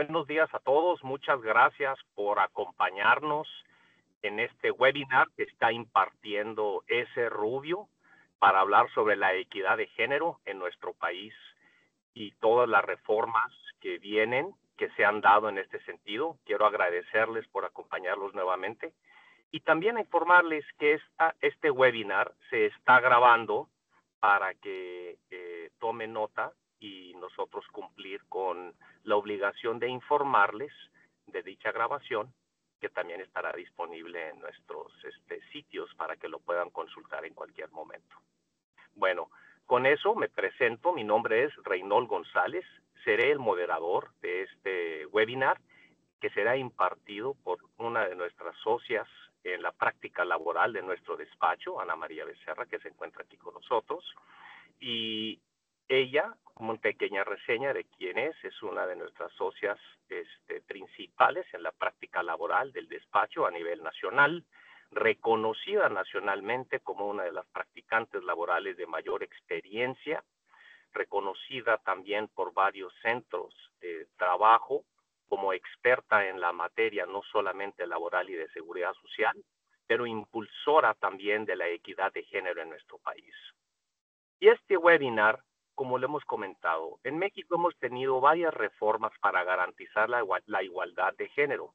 Buenos días a todos. Muchas gracias por acompañarnos en este webinar que está impartiendo S. Rubio para hablar sobre la equidad de género en nuestro país y todas las reformas que vienen, que se han dado en este sentido. Quiero agradecerles por acompañarlos nuevamente y también informarles que este webinar se está grabando para que tomen nota y nosotros cumplir con la obligación de informarles de dicha grabación, que también estará disponible en nuestros sitios para que lo puedan consultar en cualquier momento. Bueno, con eso me presento. Mi nombre es Reynold González. Seré el moderador de este webinar que será impartido por una de nuestras socias en la práctica laboral de nuestro despacho, Ana María Becerra, que se encuentra aquí con nosotros. Y ella, como una pequeña reseña de quién es una de nuestras socias principales en la práctica laboral del despacho a nivel nacional, reconocida nacionalmente como una de las practicantes laborales de mayor experiencia, reconocida también por varios centros de trabajo como experta en la materia no solamente laboral y de seguridad social, pero impulsora también de la equidad de género en nuestro país. Y este webinar, como lo hemos comentado, en México hemos tenido varias reformas para garantizar la igualdad de género.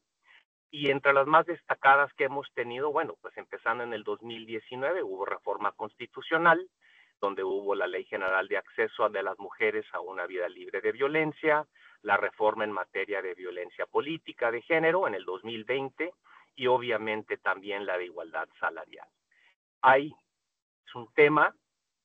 Y entre las más destacadas que hemos tenido, bueno, pues empezando en el 2019 hubo reforma constitucional, donde hubo la Ley General de Acceso de las Mujeres a una Vida Libre de Violencia, la reforma en materia de violencia política de género en el 2020 y obviamente también la de igualdad salarial. Es un tema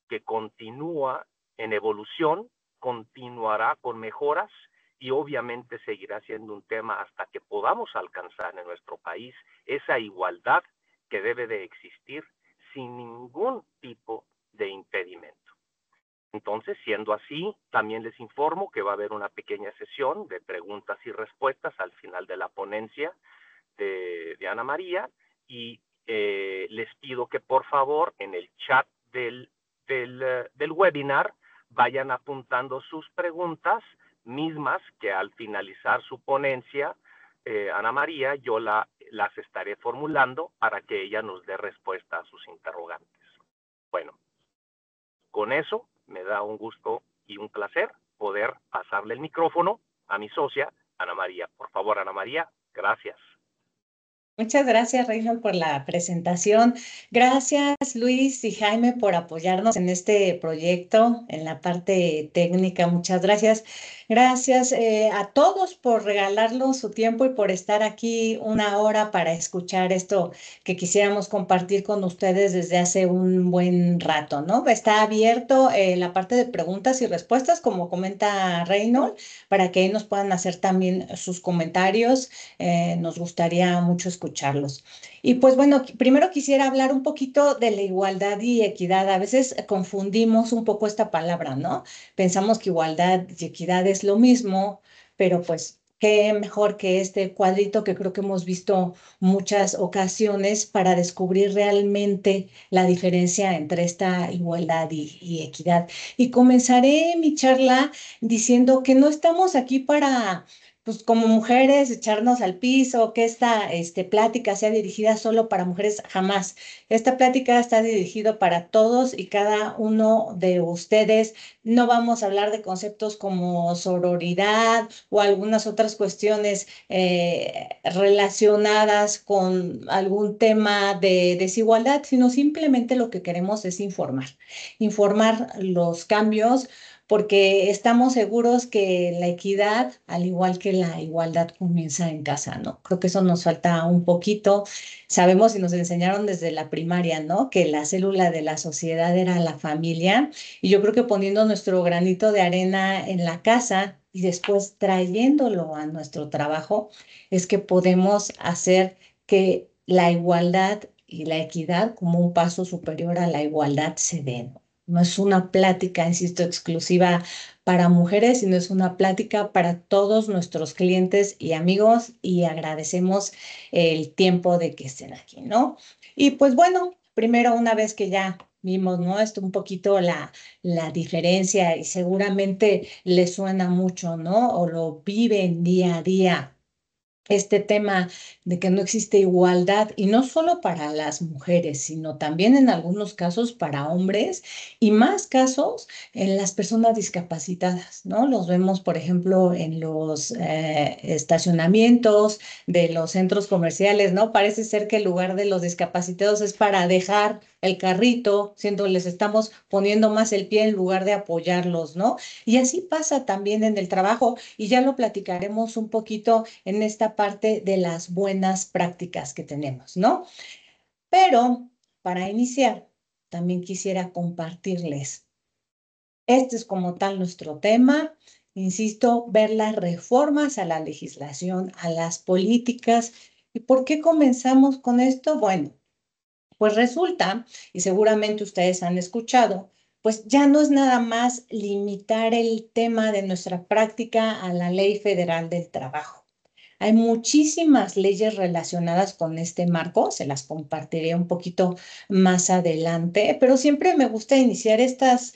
que continúa en evolución, continuará con mejoras y obviamente seguirá siendo un tema hasta que podamos alcanzar en nuestro país esa igualdad que debe de existir sin ningún tipo de impedimento. Entonces, siendo así, también les informo que va a haber una pequeña sesión de preguntas y respuestas al final de la ponencia de Ana María y les pido que por favor en el chat del webinar vayan apuntando sus preguntas mismas que al finalizar su ponencia, Ana María, yo las estaré formulando para que ella nos dé respuesta a sus interrogantes. Bueno, con eso me da un gusto y un placer poder pasarle el micrófono a mi socia, Ana María. Por favor, Ana María, gracias. Muchas gracias, Reynold, por la presentación. Gracias, Luis y Jaime, por apoyarnos en este proyecto, en la parte técnica. Muchas gracias. Gracias a todos por regalarnos su tiempo y por estar aquí una hora para escuchar esto que quisiéramos compartir con ustedes desde hace un buen rato, ¿no? Está abierto la parte de preguntas y respuestas, como comenta Reynold, para que ahí nos puedan hacer también sus comentarios. Nos gustaría mucho escucharlos. Y pues bueno, primero quisiera hablar un poquito de la igualdad y equidad. A veces confundimos un poco esta palabra, ¿no? Pensamos que igualdad y equidad es lo mismo, pero pues qué mejor que este cuadrito que creo que hemos visto muchas ocasiones para descubrir realmente la diferencia entre esta igualdad y equidad. Y comenzaré mi charla diciendo que no estamos aquí para pues como mujeres, echarnos al piso, que esta plática sea dirigida solo para mujeres, jamás. Esta plática está dirigida para todos y cada uno de ustedes. No vamos a hablar de conceptos como sororidad o algunas otras cuestiones relacionadas con algún tema de desigualdad, sino simplemente lo que queremos es informar los cambios, porque estamos seguros que la equidad, al igual que la igualdad, comienza en casa, ¿no? Creo que eso nos falta un poquito. Sabemos y nos enseñaron desde la primaria, ¿no? Que la célula de la sociedad era la familia, y yo creo que poniendo nuestro granito de arena en la casa y después trayéndolo a nuestro trabajo, es que podemos hacer que la igualdad y la equidad como un paso superior a la igualdad se den. No es una plática, insisto, exclusiva para mujeres, sino es una plática para todos nuestros clientes y amigos, y agradecemos el tiempo de que estén aquí, ¿no? Y pues bueno, primero, una vez que ya vimos, ¿no? Esto un poquito la diferencia y seguramente le suena mucho, ¿no? O lo viven día a día este tema de que no existe igualdad y no solo para las mujeres, sino también en algunos casos para hombres y más casos en las personas discapacitadas, ¿no? Los vemos, por ejemplo, en los estacionamientos de los centros comerciales, ¿no? Parece ser que el lugar de los discapacitados es para dejar el carrito, siendo les estamos poniendo más el pie en lugar de apoyarlos, ¿no? Y así pasa también en el trabajo y ya lo platicaremos un poquito en esta parte de las buenas prácticas que tenemos, ¿no? Pero para iniciar, también quisiera compartirles, este es como tal nuestro tema, insisto, ver las reformas a la legislación, a las políticas. ¿Y por qué comenzamos con esto? Bueno, pues resulta, y seguramente ustedes han escuchado, pues ya no es nada más limitar el tema de nuestra práctica a la Ley Federal del Trabajo. Hay muchísimas leyes relacionadas con este marco, se las compartiré un poquito más adelante, pero siempre me gusta iniciar estas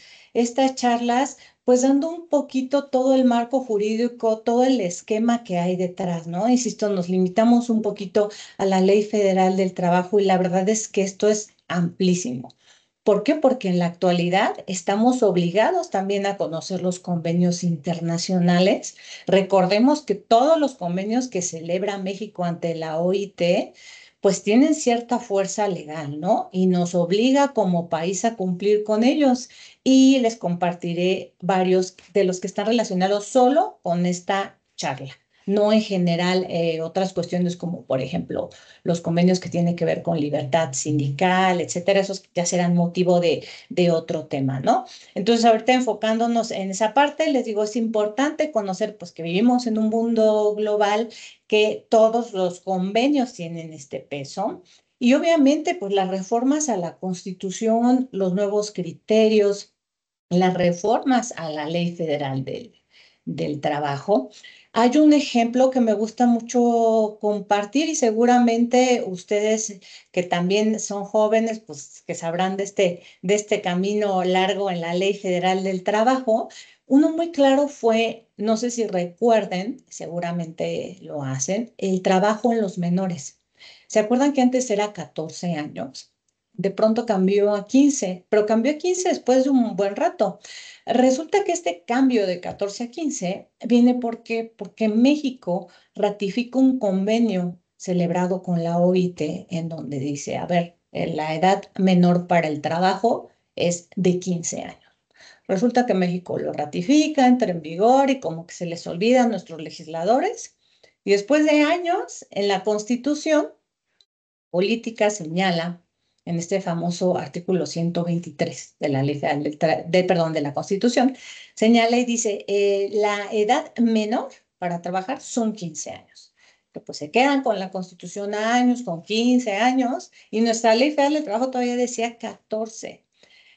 charlas pues dando un poquito todo el marco jurídico, todo el esquema que hay detrás, ¿no? Insisto, nos limitamos un poquito a la Ley Federal del Trabajo y la verdad es que esto es amplísimo. ¿Por qué? Porque en la actualidad estamos obligados también a conocer los convenios internacionales. Recordemos que todos los convenios que celebra México ante la OIT, pues tienen cierta fuerza legal, ¿no? Y nos obliga como país a cumplir con ellos. Y les compartiré varios de los que están relacionados solo con esta charla. No en general otras cuestiones como, por ejemplo, los convenios que tienen que ver con libertad sindical, etcétera, esos ya serán motivo de otro tema, ¿no? Entonces, ahorita enfocándonos en esa parte, les digo, es importante conocer pues que vivimos en un mundo global, que todos los convenios tienen este peso y obviamente pues las reformas a la Constitución, los nuevos criterios, las reformas a la Ley Federal del Trabajo. Hay un ejemplo que me gusta mucho compartir y seguramente ustedes que también son jóvenes, pues que sabrán de este camino largo en la Ley Federal del Trabajo. Uno muy claro fue, no sé si recuerden, seguramente lo hacen, el trabajo en los menores. ¿Se acuerdan que antes era 14 años? De pronto cambió a 15, pero cambió a 15 después de un buen rato. Resulta que este cambio de 14 a 15 viene porque México ratifica un convenio celebrado con la OIT en donde dice, a ver, la edad menor para el trabajo es de 15 años. Resulta que México lo ratifica, entra en vigor y como que se les olvida a nuestros legisladores. Y después de años, en la Constitución política señala en este famoso artículo 123 de la ley federal perdón, de la Constitución, señala y dice, la edad menor para trabajar son 15 años. Que pues se quedan con la Constitución a años, con 15 años, y nuestra ley federal del trabajo todavía decía 14.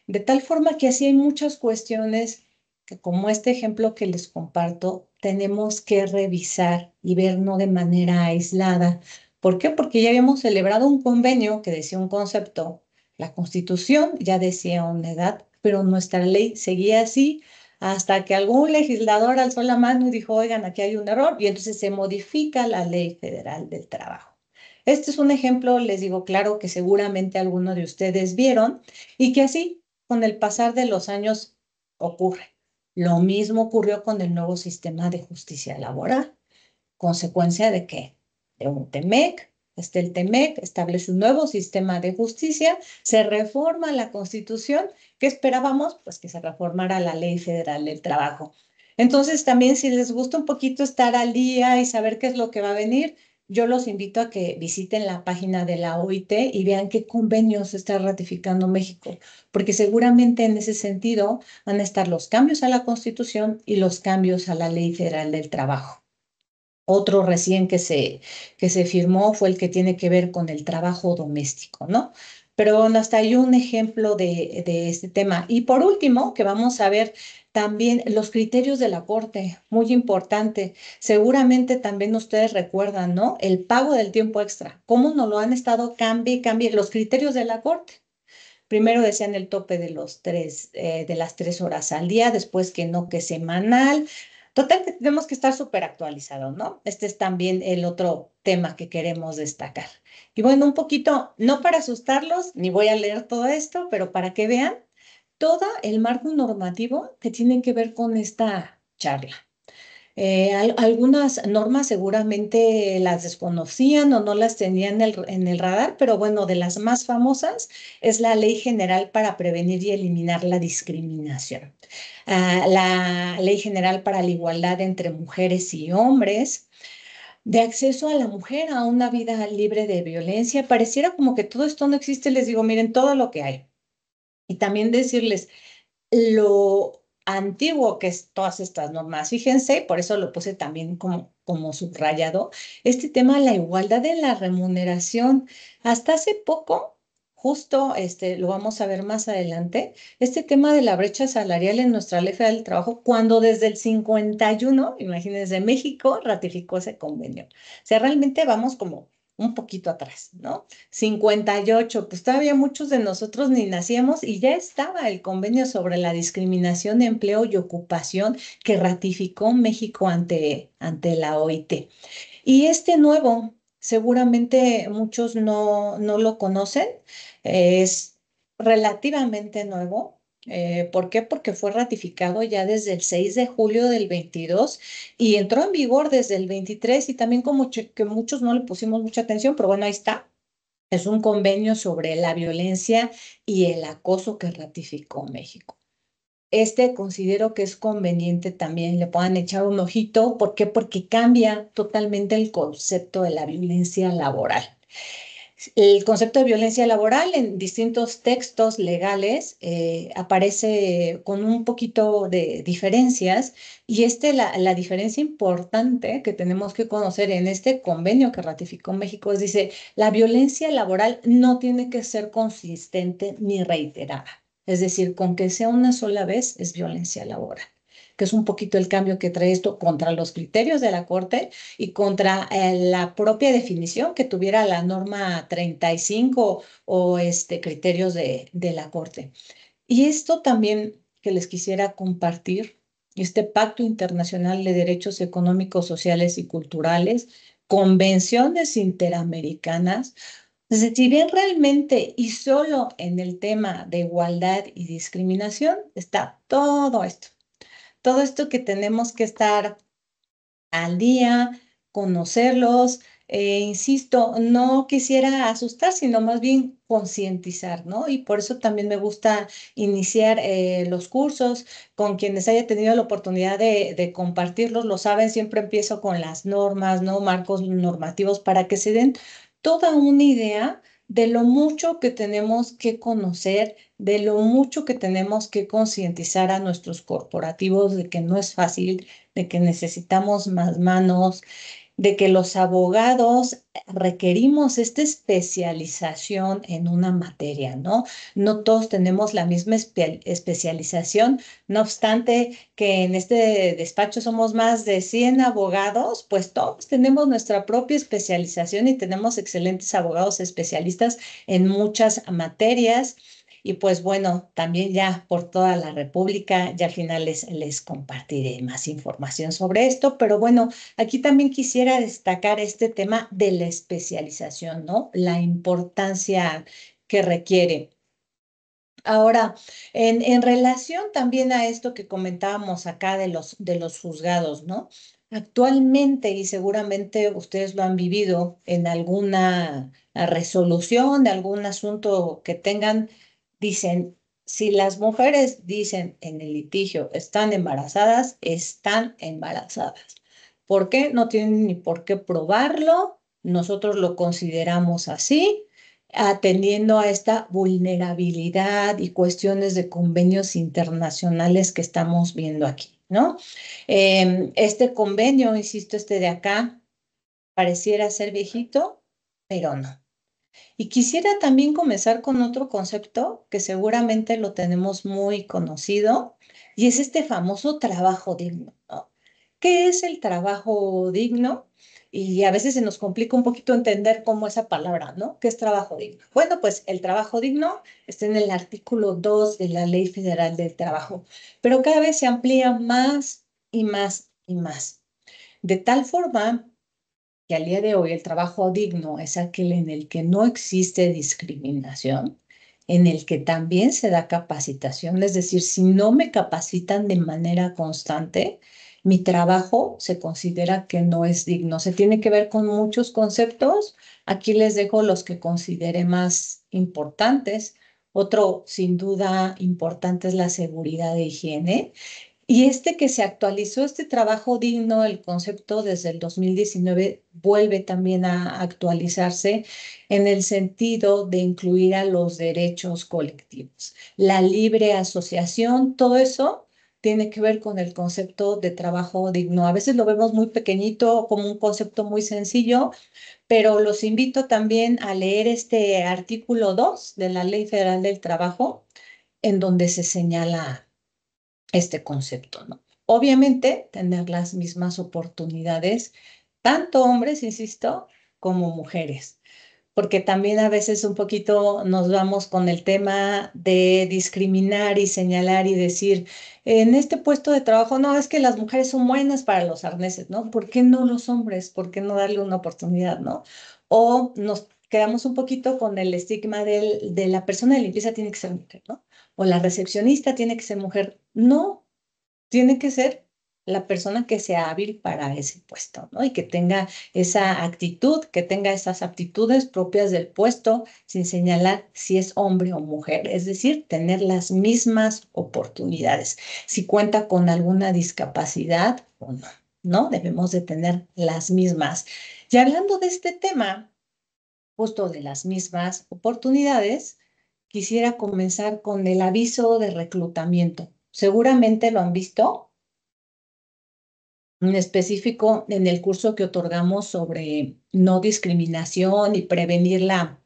De tal forma que así hay muchas cuestiones que, como este ejemplo que les comparto, tenemos que revisar y ver no de manera aislada. ¿Por qué? Porque ya habíamos celebrado un convenio que decía un concepto, la Constitución ya decía una edad, pero nuestra ley seguía así hasta que algún legislador alzó la mano y dijo, oigan, aquí hay un error, y entonces se modifica la Ley Federal del Trabajo. Este es un ejemplo, les digo, claro, que seguramente algunos de ustedes vieron y que así con el pasar de los años ocurre. Lo mismo ocurrió con el nuevo sistema de justicia laboral. ¿Consecuencia de qué? De un TEMEC. El TEMEC establece un nuevo sistema de justicia, se reforma la Constitución. ¿Qué esperábamos? Pues que se reformara la Ley Federal del Trabajo. Entonces, también si les gusta un poquito estar al día y saber qué es lo que va a venir, yo los invito a que visiten la página de la OIT y vean qué convenios está ratificando México, porque seguramente en ese sentido van a estar los cambios a la Constitución y los cambios a la Ley Federal del Trabajo. Otro recién que se firmó fue el que tiene que ver con el trabajo doméstico, ¿no? Pero bueno, hasta hay un ejemplo de este tema. Y por último, que vamos a ver también los criterios de la Corte, muy importante. Seguramente también ustedes recuerdan, ¿no? El pago del tiempo extra. ¿Cómo nos lo han estado cambie, cambie los criterios de la Corte? Primero decían el tope de de las 3 horas al día, después que no, que semanal. Total, que tenemos que estar súper actualizados, ¿no? Este es también el otro tema que queremos destacar. Y bueno, un poquito, no para asustarlos, ni voy a leer todo esto, pero para que vean todo el marco normativo que tiene que ver con esta charla. Algunas normas seguramente las desconocían o no las tenían en el radar, pero bueno, de las más famosas es la Ley General para Prevenir y Eliminar la Discriminación. La Ley General para la Igualdad entre Mujeres y Hombres, de acceso a la mujer a una vida libre de violencia. Pareciera como que todo esto no existe, les digo, miren todo lo que hay. Y también decirles, lo antiguo que es todas estas normas. Fíjense, por eso lo puse también como subrayado, este tema de la igualdad de la remuneración. Hasta hace poco, justo lo vamos a ver más adelante, este tema de la brecha salarial en nuestra ley federal del trabajo, cuando desde el 51, imagínense, México ratificó ese convenio. O sea, realmente vamos como un poquito atrás, ¿no? 58, pues todavía muchos de nosotros ni nacíamos y ya estaba el convenio sobre la discriminación de empleo y ocupación que ratificó México ante la OIT. Y este nuevo, seguramente muchos no lo conocen, es relativamente nuevo. ¿Por qué? Porque fue ratificado ya desde el 6 de julio del 22 y entró en vigor desde el 23 y también como que muchos no le pusimos mucha atención, pero bueno, ahí está. Es un convenio sobre la violencia y el acoso que ratificó México. Considero que es conveniente también le puedan echar un ojito. ¿Por qué? Porque cambia totalmente el concepto de la violencia laboral. El concepto de violencia laboral en distintos textos legales aparece con un poquito de diferencias y la diferencia importante que tenemos que conocer en este convenio que ratificó México es, dice, la violencia laboral no tiene que ser consistente ni reiterada. Es decir, con que sea una sola vez es violencia laboral, que es un poquito el cambio que trae esto contra los criterios de la Corte y contra la propia definición que tuviera la norma 35 o criterios de la Corte. Y esto también que les quisiera compartir, este Pacto Internacional de Derechos Económicos, Sociales y Culturales, convenciones interamericanas, si bien realmente y solo en el tema de igualdad y discriminación está todo esto que tenemos que estar al día, conocerlos. Insisto, no quisiera asustar, sino más bien concientizar, ¿no? Y por eso también me gusta iniciar los cursos con quienes haya tenido la oportunidad de compartirlos. Lo saben, siempre empiezo con las normas, ¿no? Marcos normativos para que se den toda una idea de lo mucho que tenemos que conocer, de lo mucho que tenemos que concientizar a nuestros corporativos de que no es fácil, de que necesitamos más manos, de que los abogados requerimos esta especialización en una materia, ¿no? No todos tenemos la misma especialización, no obstante que en este despacho somos más de 100 abogados, pues todos tenemos nuestra propia especialización y tenemos excelentes abogados especialistas en muchas materias. Y pues bueno, también ya por toda la República, ya al final les compartiré más información sobre esto, pero bueno, aquí también quisiera destacar este tema de la especialización, ¿no? La importancia que requiere. Ahora, en relación también a esto que comentábamos acá de los juzgados, ¿no? Actualmente, y seguramente ustedes lo han vivido en alguna resolución de algún asunto que tengan, dicen, si las mujeres dicen en el litigio están embarazadas, están embarazadas. ¿Por qué? No tienen ni por qué probarlo. Nosotros lo consideramos así atendiendo a esta vulnerabilidad y cuestiones de convenios internacionales que estamos viendo aquí, ¿no? Este convenio, insisto, de acá, pareciera ser viejito, pero no. Y quisiera también comenzar con otro concepto que seguramente lo tenemos muy conocido, y es este famoso trabajo digno, ¿no? ¿Qué es el trabajo digno? y a veces se nos complica un poquito entender cómo esa palabra, ¿no? ¿Qué es trabajo digno? Bueno, pues el trabajo digno está en el artículo 2 de la Ley Federal del Trabajo, pero cada vez se amplía más y más y más. De tal forma que al día de hoy el trabajo digno es aquel en el que no existe discriminación, en el que también se da capacitación, es decir, si no me capacitan de manera constante, mi trabajo se considera que no es digno. Se tiene que ver con muchos conceptos. Aquí les dejo los que considere más importantes. Otro, sin duda, importante es la seguridad de higiene. Y este que se actualizó, este trabajo digno, el concepto desde el 2019 vuelve también a actualizarse en el sentido de incluir a los derechos colectivos. La libre asociación, todo eso tiene que ver con el concepto de trabajo digno. A veces lo vemos muy pequeñito, como un concepto muy sencillo, pero los invito también a leer este artículo 2 de la Ley Federal del Trabajo, en donde se señala este concepto, ¿no? Obviamente, tener las mismas oportunidades, tanto hombres, insisto, como mujeres, porque también a veces un poquito nos vamos con el tema de discriminar y señalar y decir, en este puesto de trabajo, no, es que las mujeres son buenas para los arneses, ¿no? ¿Por qué no los hombres? ¿Por qué no darle una oportunidad, ¿no? O nos quedamos un poquito con el estigma de la persona de limpieza tiene que ser mujer, ¿no? O la recepcionista tiene que ser mujer. No, tiene que ser la persona que sea hábil para ese puesto, ¿no? Y que tenga esa actitud, que tenga esas aptitudes propias del puesto, sin señalar si es hombre o mujer, es decir, tener las mismas oportunidades. Si cuenta con alguna discapacidad o no, ¿no? Debemos de tener las mismas. Y hablando de este tema, justo de las mismas oportunidades, quisiera comenzar con el aviso de reclutamiento. Seguramente lo han visto en específico en el curso que otorgamos sobre no discriminación y prevenir la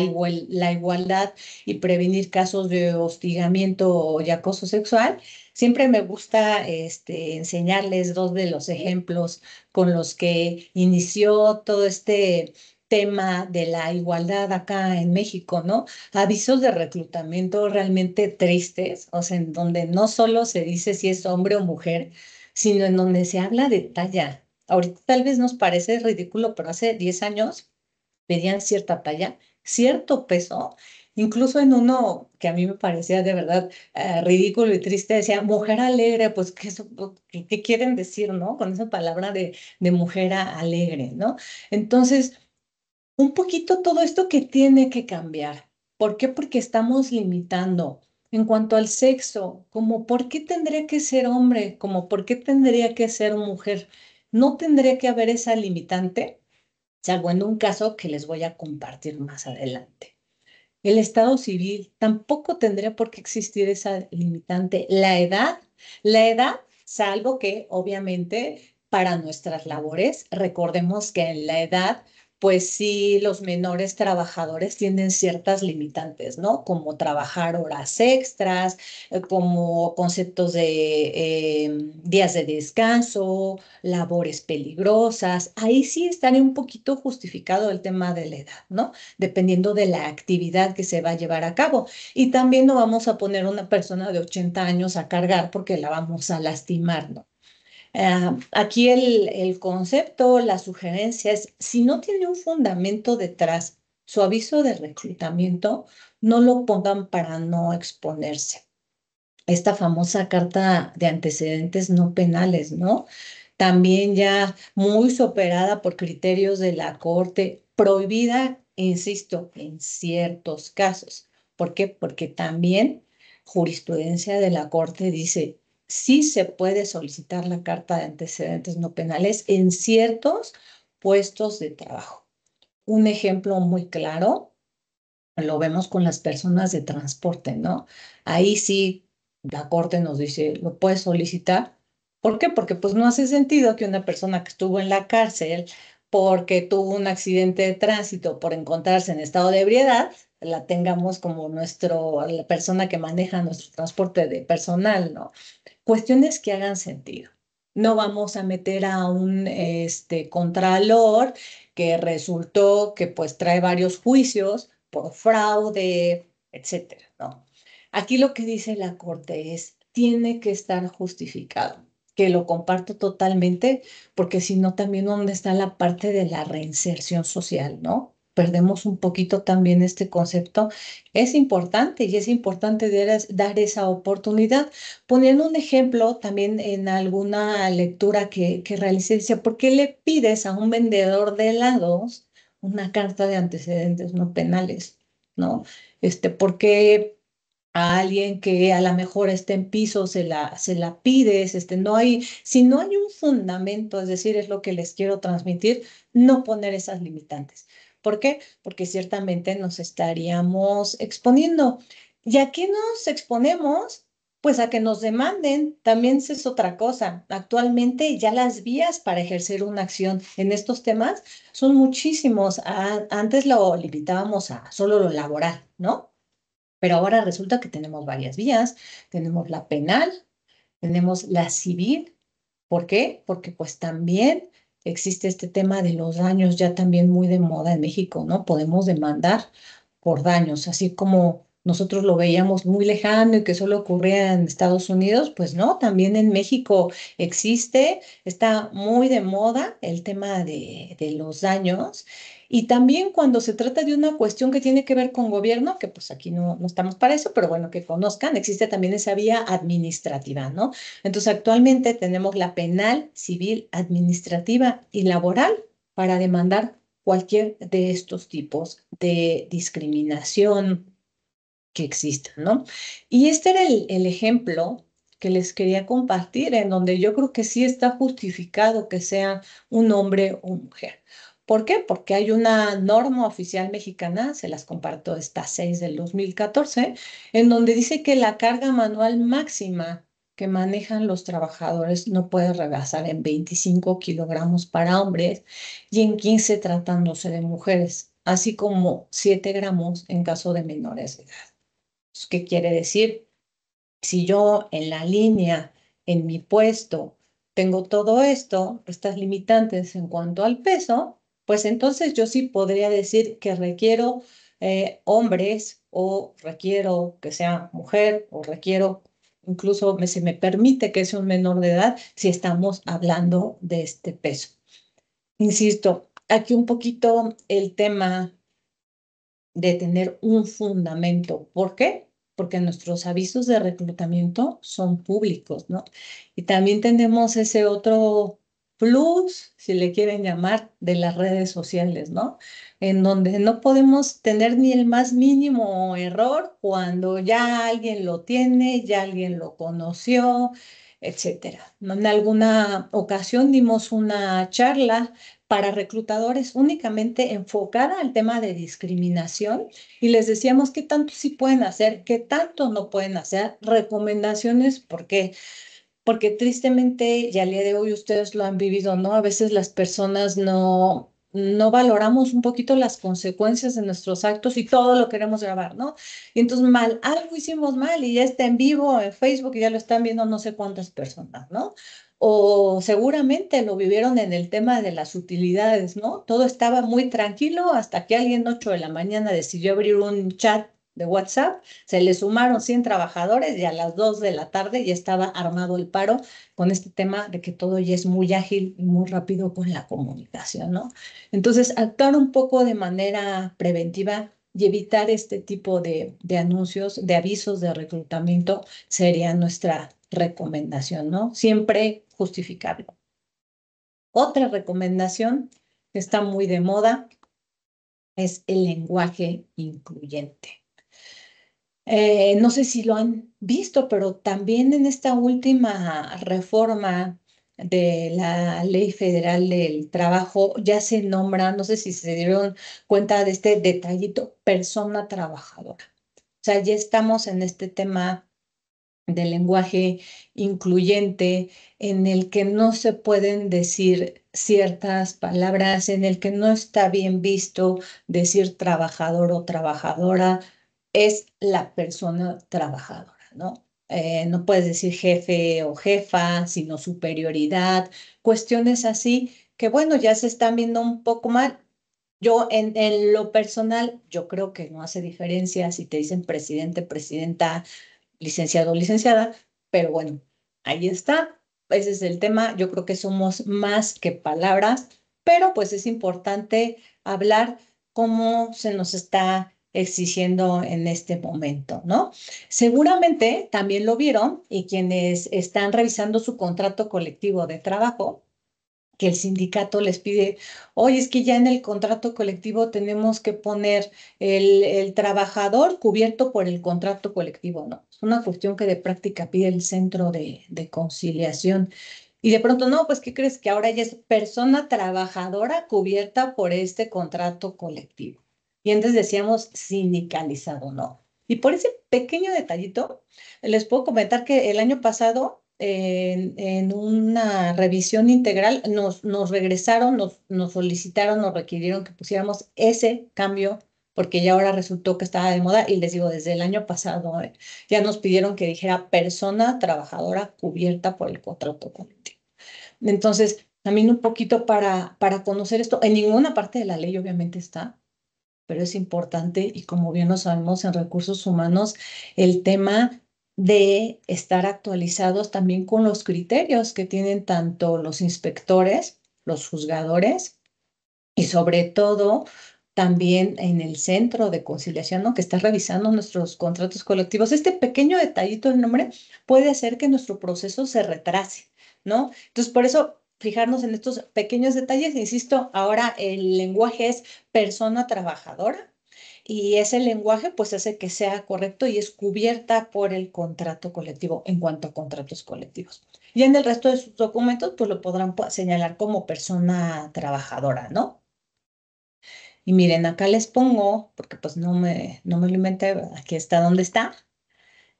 igualdad y prevenir casos de hostigamiento y acoso sexual. Siempre me gusta enseñarles dos de los ejemplos con los que inició todo este tema de la igualdad acá en México, ¿no? Avisos de reclutamiento realmente tristes, o sea, en donde no solo se dice si es hombre o mujer, sino en donde se habla de talla. Ahorita tal vez nos parece ridículo, pero hace 10 años pedían cierta talla, cierto peso, incluso en uno que a mí me parecía de verdad ridículo y triste, decía mujer alegre, pues ¿qué quieren decir, no? Con esa palabra de mujer alegre, ¿no? Entonces, un poquito todo esto que tiene que cambiar. ¿Por qué? Porque estamos limitando en cuanto al sexo, como por qué tendría que ser hombre, como por qué tendría que ser mujer. No tendría que haber esa limitante, salvo en un caso que les voy a compartir más adelante. El estado civil tampoco tendría por qué existir esa limitante. La edad, salvo que obviamente para nuestras labores, recordemos que en la edad, pues sí, los menores trabajadores tienen ciertas limitantes, ¿no? Como trabajar horas extras, como conceptos de días de descanso, labores peligrosas. Ahí sí estaría un poquito justificado el tema de la edad, ¿no? Dependiendo de la actividad que se va a llevar a cabo. Y también no vamos a poner una persona de 80 años a cargar porque la vamos a lastimar, ¿no? Aquí el concepto, la sugerencia es, si no tiene un fundamento detrás, su aviso de reclutamiento, no lo pongan para no exponerse. Esta famosa carta de antecedentes no penales, ¿no? También ya muy superada por criterios de la Corte, prohibida, insisto, en ciertos casos. ¿Por qué? Porque también jurisprudencia de la Corte dice, sí se puede solicitar la carta de antecedentes no penales en ciertos puestos de trabajo. Un ejemplo muy claro lo vemos con las personas de transporte, ¿no? Ahí sí, la Corte nos dice, lo puedes solicitar. ¿Por qué? Porque pues no hace sentido que una persona que estuvo en la cárcel porque tuvo un accidente de tránsito por encontrarse en estado de ebriedad, la tengamos como la persona que maneja nuestro transporte de personal, ¿no? Cuestiones que hagan sentido. No vamos a meter a un contralor que resultó que pues trae varios juicios por fraude, etcétera, ¿no? Aquí lo que dice la Corte es, tiene que estar justificado, que lo comparto totalmente, porque si no, también dónde está la parte de la reinserción social, ¿no? Perdemos un poquito también este concepto. Es importante y es importante dar esa oportunidad. Poniendo un ejemplo, también en alguna lectura que realicé, decía, ¿por qué le pides a un vendedor de helados una carta de antecedentes no penales? ¿No? ¿Por qué a alguien que a lo mejor esté en piso se la pides? No hay, si no hay un fundamento, es decir, es lo que les quiero transmitir, no poner esas limitantes. ¿Por qué? Porque ciertamente nos estaríamos exponiendo. ¿Y a qué nos exponemos? Pues a que nos demanden, también esa es otra cosa. Actualmente ya las vías para ejercer una acción en estos temas son muchísimos. Antes lo limitábamos a solo lo laboral, ¿no? Pero ahora resulta que tenemos varias vías. Tenemos la penal, tenemos la civil. ¿Por qué? Porque pues también existe este tema de los daños ya también muy de moda en México, ¿no? Podemos demandar por daños, así como nosotros lo veíamos muy lejano y que solo ocurría en Estados Unidos, pues no, también en México existe, está muy de moda el tema de los daños. Y también cuando se trata de una cuestión que tiene que ver con gobierno, que pues aquí no estamos para eso, pero bueno, que conozcan, existe también esa vía administrativa, ¿no? Entonces, actualmente tenemos la penal, civil, administrativa y laboral para demandar cualquier de estos tipos de discriminación que existan, ¿no? Y este era el ejemplo que les quería compartir, en donde yo creo que sí está justificado que sea un hombre o mujer. ¿Por qué? Porque hay una norma oficial mexicana, se las comparto, esta 6 del 2014, en donde dice que la carga manual máxima que manejan los trabajadores no puede rebasar en 25 kilogramos para hombres y en 15 tratándose de mujeres, así como 7 gramos en caso de menores de edad. ¿Qué quiere decir? Si yo en la línea, en mi puesto, tengo todo esto, estas limitantes en cuanto al peso, pues entonces yo sí podría decir que requiero hombres o requiero que sea mujer o requiero, incluso se me permite que sea un menor de edad si estamos hablando de este peso. Insisto, aquí un poquito el tema de tener un fundamento. ¿Por qué? Porque nuestros avisos de reclutamiento son públicos, ¿no? Y también tenemos ese otro plus, si le quieren llamar, de las redes sociales, ¿no? En donde no podemos tener ni el más mínimo error cuando ya alguien lo tiene, ya alguien lo conoció, etcétera. En alguna ocasión dimos una charla para reclutadores únicamente enfocada al tema de discriminación y les decíamos qué tanto sí pueden hacer, qué tanto no pueden hacer, recomendaciones, ¿por qué? Porque tristemente, y al día de hoy ustedes lo han vivido, ¿no? A veces las personas no valoramos un poquito las consecuencias de nuestros actos y todo lo queremos grabar, ¿no? Y entonces algo hicimos mal y ya está en vivo en Facebook y ya lo están viendo no sé cuántas personas, ¿no? O seguramente lo vivieron en el tema de las utilidades, ¿no? Todo estaba muy tranquilo hasta que alguien 8 de la mañana decidió abrir un chat de WhatsApp, se le sumaron 100 trabajadores y a las 2 de la tarde ya estaba armado el paro con este tema de que todo ya es muy ágil y muy rápido con la comunicación, ¿no? Entonces, actuar un poco de manera preventiva y evitar este tipo de anuncios, de avisos de reclutamiento sería nuestra recomendación, ¿no? Siempre justificable. Otra recomendación que está muy de moda es el lenguaje incluyente. No sé si lo han visto, pero también en esta última reforma de la Ley Federal del Trabajo ya se nombra, no sé si se dieron cuenta de este detallito, persona trabajadora. O sea, ya estamos en este tema del lenguaje incluyente en el que no se pueden decir ciertas palabras, en el que no está bien visto decir trabajador o trabajadora, es la persona trabajadora, ¿no? no puedes decir jefe o jefa, sino superioridad, cuestiones así que bueno, ya se están viendo un poco mal. Yo en lo personal, yo creo que no hace diferencia si te dicen presidente, presidenta, licenciado o licenciada, pero bueno, ahí está. Ese es el tema. Yo creo que somos más que palabras, pero pues es importante hablar cómo se nos está exigiendo en este momento, ¿no? Seguramente también lo vieron y quienes están revisando su contrato colectivo de trabajo que el sindicato les pide, oye, es que ya en el contrato colectivo tenemos que poner el trabajador cubierto por el contrato colectivo, ¿no? Es una cuestión que de práctica pide el centro de conciliación. Y de pronto, no, pues, ¿qué crees? Que ahora ya es persona trabajadora cubierta por este contrato colectivo. Y antes decíamos sindicalizado, ¿no? Y por ese pequeño detallito, les puedo comentar que el año pasado en una revisión integral nos regresaron, nos solicitaron, nos requirieron que pusiéramos ese cambio porque ya ahora resultó que estaba de moda y les digo, desde el año pasado ya nos pidieron que dijera persona trabajadora cubierta por el contrato colectivo. Entonces, también un poquito para conocer esto, en ninguna parte de la ley obviamente está, pero es importante y como bien lo sabemos en recursos humanos, el tema de estar actualizados también con los criterios que tienen tanto los inspectores, los juzgadores y sobre todo también en el centro de conciliación, ¿no? Que está revisando nuestros contratos colectivos. Este pequeño detallito del nombre puede hacer que nuestro proceso se retrase, ¿no? Entonces, por eso fijarnos en estos pequeños detalles, insisto, ahora el lenguaje es persona trabajadora y ese lenguaje pues hace que sea correcto y es cubierta por el contrato colectivo en cuanto a contratos colectivos. Y en el resto de sus documentos pues lo podrán señalar como persona trabajadora, ¿no? Y miren, acá les pongo, porque pues no me lo inventé, aquí está donde está,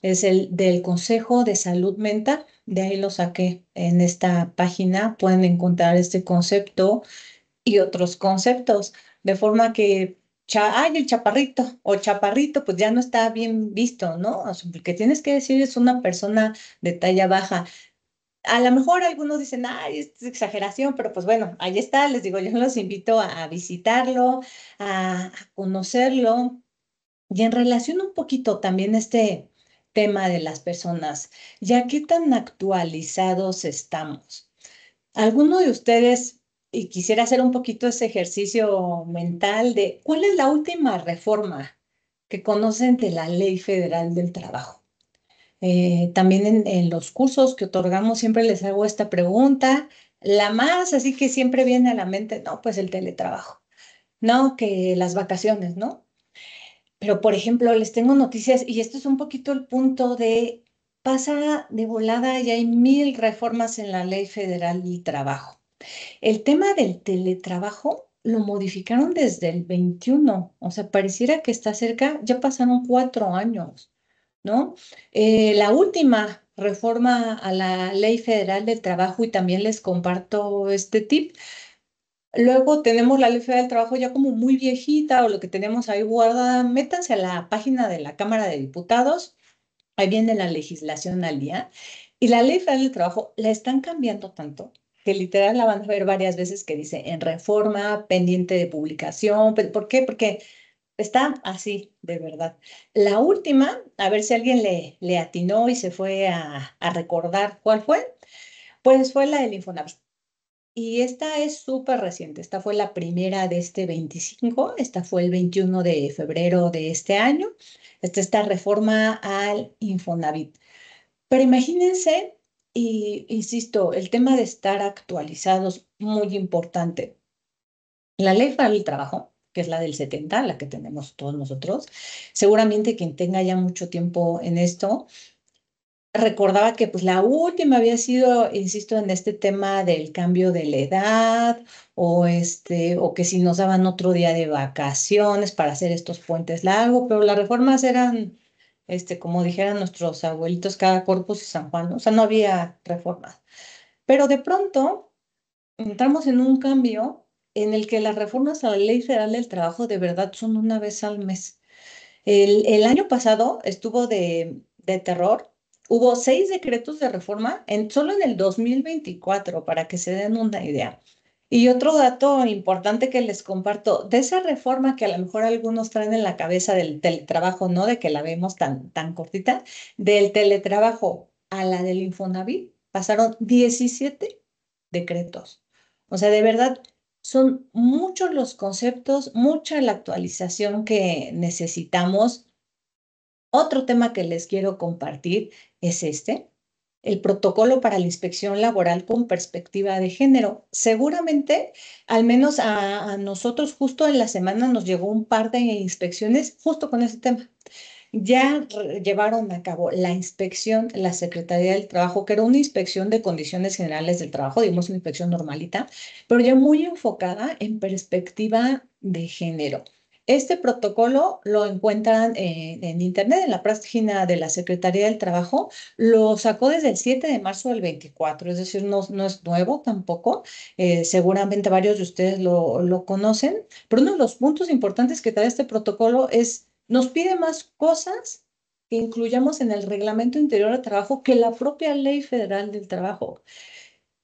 es el del Consejo de Salud Mental, de ahí lo saqué. En esta página pueden encontrar este concepto y otros conceptos, de forma que, ay, el chaparrito o chaparrito, pues ya no está bien visto, ¿no? O sea, porque tienes que decir es una persona de talla baja. A lo mejor algunos dicen, ay, es exageración, pero pues bueno, ahí está, les digo, yo los invito a visitarlo, a conocerlo. Y en relación un poquito también a este tema de las personas, ya qué tan actualizados estamos. ¿Alguno de ustedes, y quisiera hacer un poquito ese ejercicio mental de cuál es la última reforma que conocen de la Ley Federal del Trabajo? También en los cursos que otorgamos siempre les hago esta pregunta. La más, así que siempre viene a la mente, no, pues el teletrabajo, no, que las vacaciones, ¿no? Pero, por ejemplo, les tengo noticias y esto es un poquito el punto de pasa de volada y hay 1000 reformas en la Ley Federal del Trabajo. El tema del teletrabajo lo modificaron desde el 21, o sea, pareciera que está cerca, ya pasaron 4 años, ¿no? La última reforma a la Ley Federal del Trabajo, y también les comparto este tip, luego tenemos la Ley Federal del Trabajo ya como muy viejita o lo que tenemos ahí guardada, métanse a la página de la Cámara de Diputados, ahí viene la legislación al día, y la Ley Federal del Trabajo la están cambiando tanto que literal la van a ver varias veces que dice en reforma, pendiente de publicación. ¿Por qué? Porque está así, de verdad. La última, a ver si alguien le atinó y se fue a recordar cuál fue, pues fue la del Infonavit. Y esta es súper reciente. Esta fue la primera de este 25. Esta fue el 21 de febrero de este año. Esta reforma al Infonavit. Pero imagínense, y insisto, el tema de estar actualizados, muy importante. La ley para el trabajo, que es la del 70, la que tenemos todos nosotros, seguramente quien tenga ya mucho tiempo en esto, recordaba que pues la última había sido, insisto, en este tema del cambio de la edad o que si nos daban otro día de vacaciones para hacer estos puentes largos, pero las reformas eran, como dijeran nuestros abuelitos, cada Corpus y San Juan, ¿no? O sea, no había reformas. Pero de pronto entramos en un cambio en el que las reformas a la Ley Federal del Trabajo de verdad son una vez al mes. El año pasado estuvo de terror Hubo 6 decretos de reforma solo en el 2024, para que se den una idea. Y otro dato importante que les comparto, de esa reforma que a lo mejor algunos traen en la cabeza del teletrabajo, ¿no? De que la vemos tan cortita, del teletrabajo a la del Infonavit pasaron 17 decretos. O sea, de verdad, son muchos los conceptos, mucha la actualización que necesitamos. Otro tema que les quiero compartir es el protocolo para la inspección laboral con perspectiva de género. Seguramente, al menos a nosotros justo en la semana nos llegó un par de inspecciones justo con ese tema. Ya llevaron a cabo la inspección, la Secretaría del Trabajo, que era una inspección de condiciones generales del trabajo, digamos una inspección normalita, pero ya muy enfocada en perspectiva de género. Este protocolo lo encuentran en internet, en la página de la Secretaría del Trabajo. Lo sacó desde el 7 de marzo del 24, es decir, no es nuevo tampoco. Seguramente varios de ustedes lo conocen, pero uno de los puntos importantes que trae este protocolo es nos pide más cosas que incluyamos en el Reglamento Interior de Trabajo que la propia Ley Federal del Trabajo.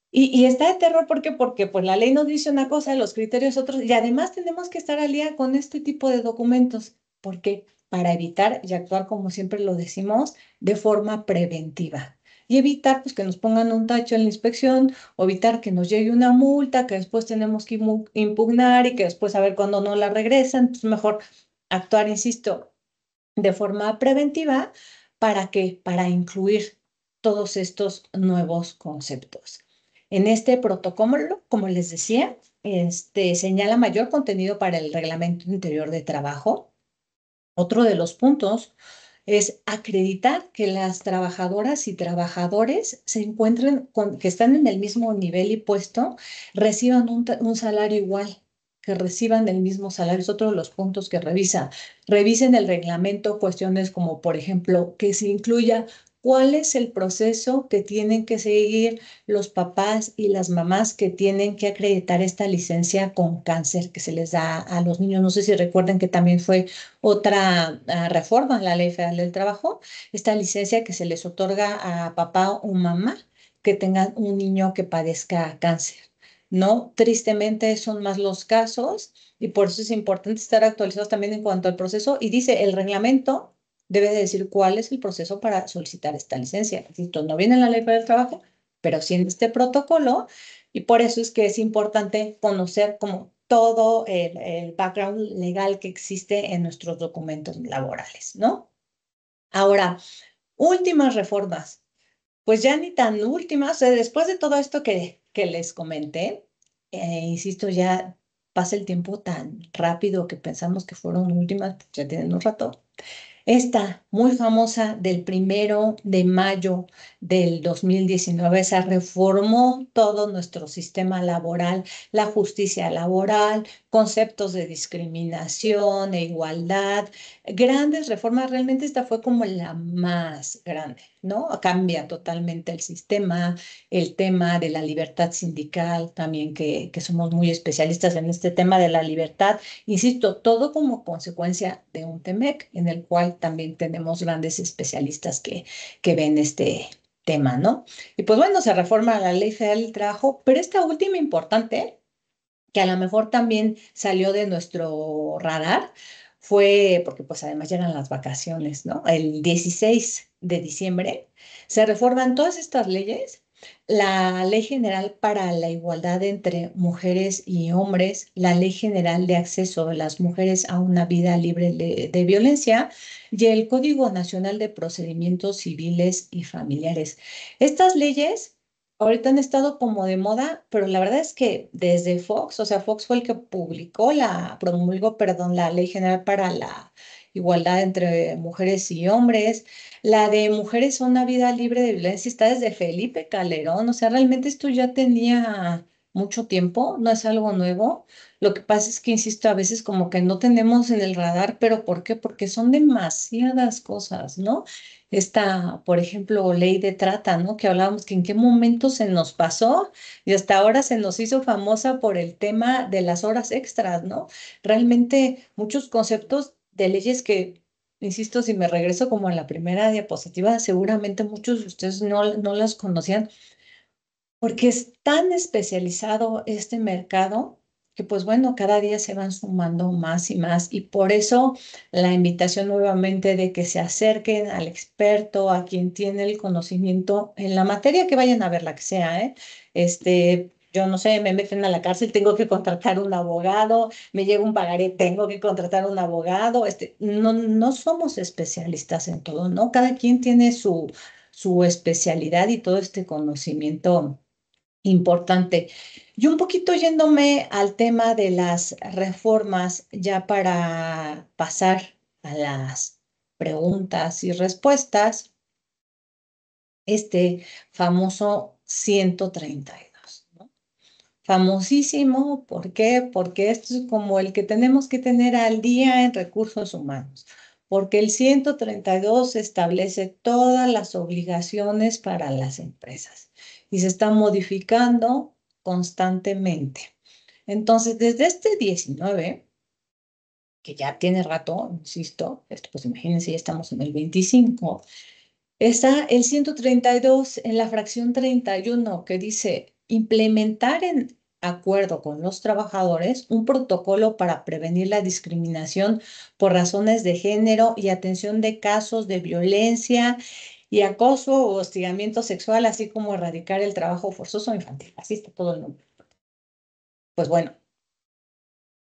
Y está de terror, ¿por qué? Porque pues la ley nos dice una cosa, los criterios otros, y además tenemos que estar al día con este tipo de documentos. ¿Por qué? Para evitar y actuar, como siempre lo decimos, de forma preventiva. Y evitar pues, que nos pongan un tacho en la inspección, o evitar que nos llegue una multa que después tenemos que impugnar y que después a ver cuándo no la regresan. Entonces, mejor actuar, insisto, de forma preventiva. ¿Para qué? Para incluir todos estos nuevos conceptos. En este protocolo, como les decía, señala mayor contenido para el Reglamento Interior de Trabajo. Otro de los puntos es acreditar que las trabajadoras y trabajadores se encuentren que están en el mismo nivel y puesto, reciban un salario igual, que reciban el mismo salario. Es otro de los puntos que revisa. Revisen el reglamento cuestiones como, por ejemplo, que se incluya cuál es el proceso que tienen que seguir los papás y las mamás que tienen que acreditar esta licencia con cáncer que se les da a los niños. No sé si recuerdan que también fue otra reforma en la Ley Federal del Trabajo, esta licencia que se les otorga a papá o mamá que tengan un niño que padezca cáncer. No, tristemente son más los casos y por eso es importante estar actualizados también en cuanto al proceso. Y dice, el reglamento debe de decir cuál es el proceso para solicitar esta licencia. Esto no viene en la Ley Federal del Trabajo, pero sí en este protocolo, y por eso es que es importante conocer como todo el background legal que existe en nuestros documentos laborales, ¿no? Ahora, últimas reformas. Pues ya ni tan últimas, después de todo esto que les comenté, insisto, ya pasa el tiempo tan rápido que pensamos que fueron últimas, pues ya tienen un rato. Esta muy famosa del 1 de mayo del 2019, esa reformó todo nuestro sistema laboral, la justicia laboral, conceptos de discriminación e igualdad, grandes reformas. Realmente esta fue como la más grande, ¿no? Cambia totalmente el sistema, el tema de la libertad sindical, también que somos muy especialistas en este tema de la libertad. Insisto, todo como consecuencia de un TEMEC, en el cual también tenemos grandes especialistas que ven este tema, ¿no? Y pues bueno, se reforma la Ley Federal del Trabajo, pero esta última importante, que a lo mejor también salió de nuestro radar, fue porque pues además ya eran las vacaciones, ¿no? El 16 de diciembre se reforman todas estas leyes, la Ley General para la Igualdad entre Mujeres y Hombres, la Ley General de Acceso de las Mujeres a una Vida Libre de Violencia y el Código Nacional de Procedimientos Civiles y Familiares. Estas leyes ahorita han estado como de moda, pero la verdad es que desde Fox, o sea, Fox fue el que promulgó, perdón, la Ley General para la Igualdad entre Mujeres y Hombres. La de Mujeres a una Vida Libre de Violencia está desde Felipe Calderón. O sea, realmente esto ya tenía mucho tiempo, no es algo nuevo. Lo que pasa es que, insisto, a veces como que no tenemos en el radar, pero ¿por qué? Porque son demasiadas cosas, ¿no? Esta, por ejemplo, ley de trata, ¿no? Que hablábamos que en qué momento se nos pasó y hasta ahora se nos hizo famosa por el tema de las horas extras, ¿no? Realmente muchos conceptos de leyes que insisto, si me regreso como a la primera diapositiva, seguramente muchos de ustedes no las conocían, porque es tan especializado este mercado que pues bueno, cada día se van sumando más y más y por eso la invitación nuevamente de que se acerquen al experto, a quien tiene el conocimiento en la materia que vayan a ver la que sea, ¿eh? Yo no sé, me meten a la cárcel, tengo que contratar un abogado, me llega un pagaré, tengo que contratar un abogado, no somos especialistas en todo, ¿no? Cada quien tiene su especialidad y todo este conocimiento importante. Y un poquito yéndome al tema de las reformas, ya para pasar a las preguntas y respuestas, este famoso 132, ¿no? Famosísimo, ¿por qué? Porque esto es como el que tenemos que tener al día en recursos humanos, porque el 132 establece todas las obligaciones para las empresas y se está modificando constantemente. Entonces, desde este 19, que ya tiene rato, insisto, esto pues imagínense, ya estamos en el 25, está el 132 en la fracción 31 que dice implementar en acuerdo con los trabajadores un protocolo para prevenir la discriminación por razones de género y atención de casos de violencia y acoso o hostigamiento sexual, así como erradicar el trabajo forzoso infantil. Así está todo el nombre. Pues bueno,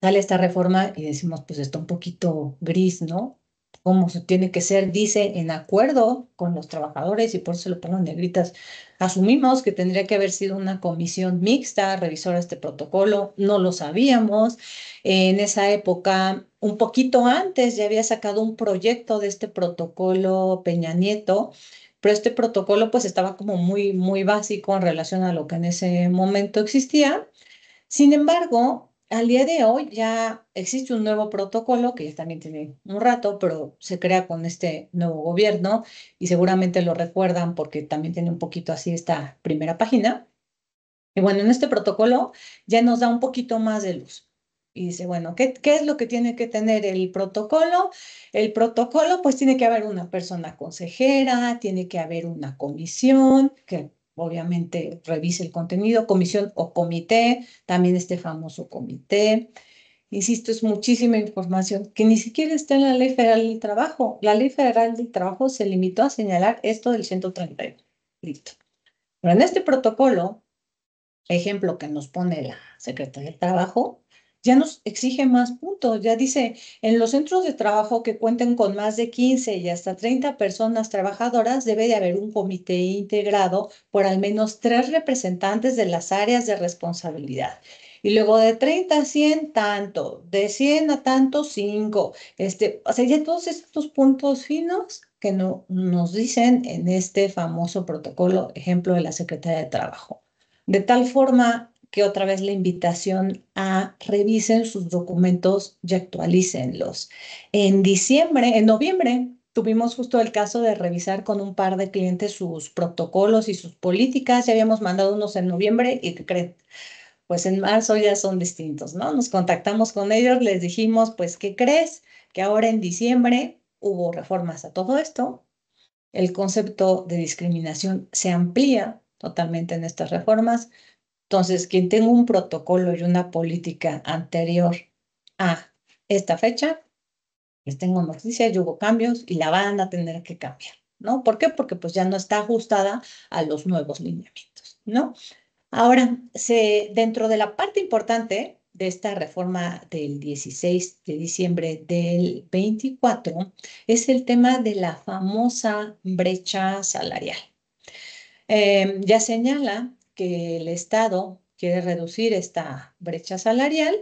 sale esta reforma y decimos, pues está un poquito gris, ¿no? Cómo se tiene que ser, dice, en acuerdo con los trabajadores y por eso lo pongo en negritas. Asumimos que tendría que haber sido una comisión mixta, revisora este protocolo, no lo sabíamos. En esa época, un poquito antes, ya había sacado un proyecto de este protocolo Peña Nieto, pero este protocolo pues estaba como muy básico en relación a lo que en ese momento existía. Sin embargo, al día de hoy ya existe un nuevo protocolo que ya también tiene un rato, pero se crea con este nuevo gobierno y seguramente lo recuerdan porque también tiene un poquito así esta primera página. Y bueno, en este protocolo ya nos da un poquito más de luz. Y dice, bueno, ¿qué es lo que tiene que tener el protocolo? El protocolo, pues tiene que haber una persona consejera, tiene que haber una comisión que obviamente revise el contenido, comisión o comité, también este famoso comité. Insisto, es muchísima información que ni siquiera está en la Ley Federal del Trabajo. La Ley Federal del Trabajo se limitó a señalar esto del 132. Listo. Pero en este protocolo ejemplo que nos pone la Secretaría del Trabajo, ya nos exige más puntos. Ya dice, en los centros de trabajo que cuenten con más de 15 y hasta 30 personas trabajadoras, debe de haber un comité integrado por al menos 3 representantes de las áreas de responsabilidad. Y luego de 30 a 100, tanto, de 100 a tanto, 5. O sea, ya todos estos puntos finos que no, nos dicen en este famoso protocolo, ejemplo de la Secretaría de Trabajo. De tal forma que otra vez la invitación a revisen sus documentos y actualícenlos. En noviembre, tuvimos justo el caso de revisar con un par de clientes sus protocolos y sus políticas. Ya habíamos mandado unos en noviembre y ¿qué creen? Pues en marzo ya son distintos, ¿no? Nos contactamos con ellos, les dijimos, pues, ¿qué crees? Que ahora en diciembre hubo reformas a todo esto. El concepto de discriminación se amplía totalmente en estas reformas. Entonces, quien tenga un protocolo y una política anterior a esta fecha, les tengo noticias y hubo cambios y la van a tener que cambiar, ¿no? ¿Por qué? Porque pues ya no está ajustada a los nuevos lineamientos, ¿no? Ahora, dentro de la parte importante de esta reforma del 16 de diciembre del 24 es el tema de la famosa brecha salarial. Ya señala que el Estado quiere reducir esta brecha salarial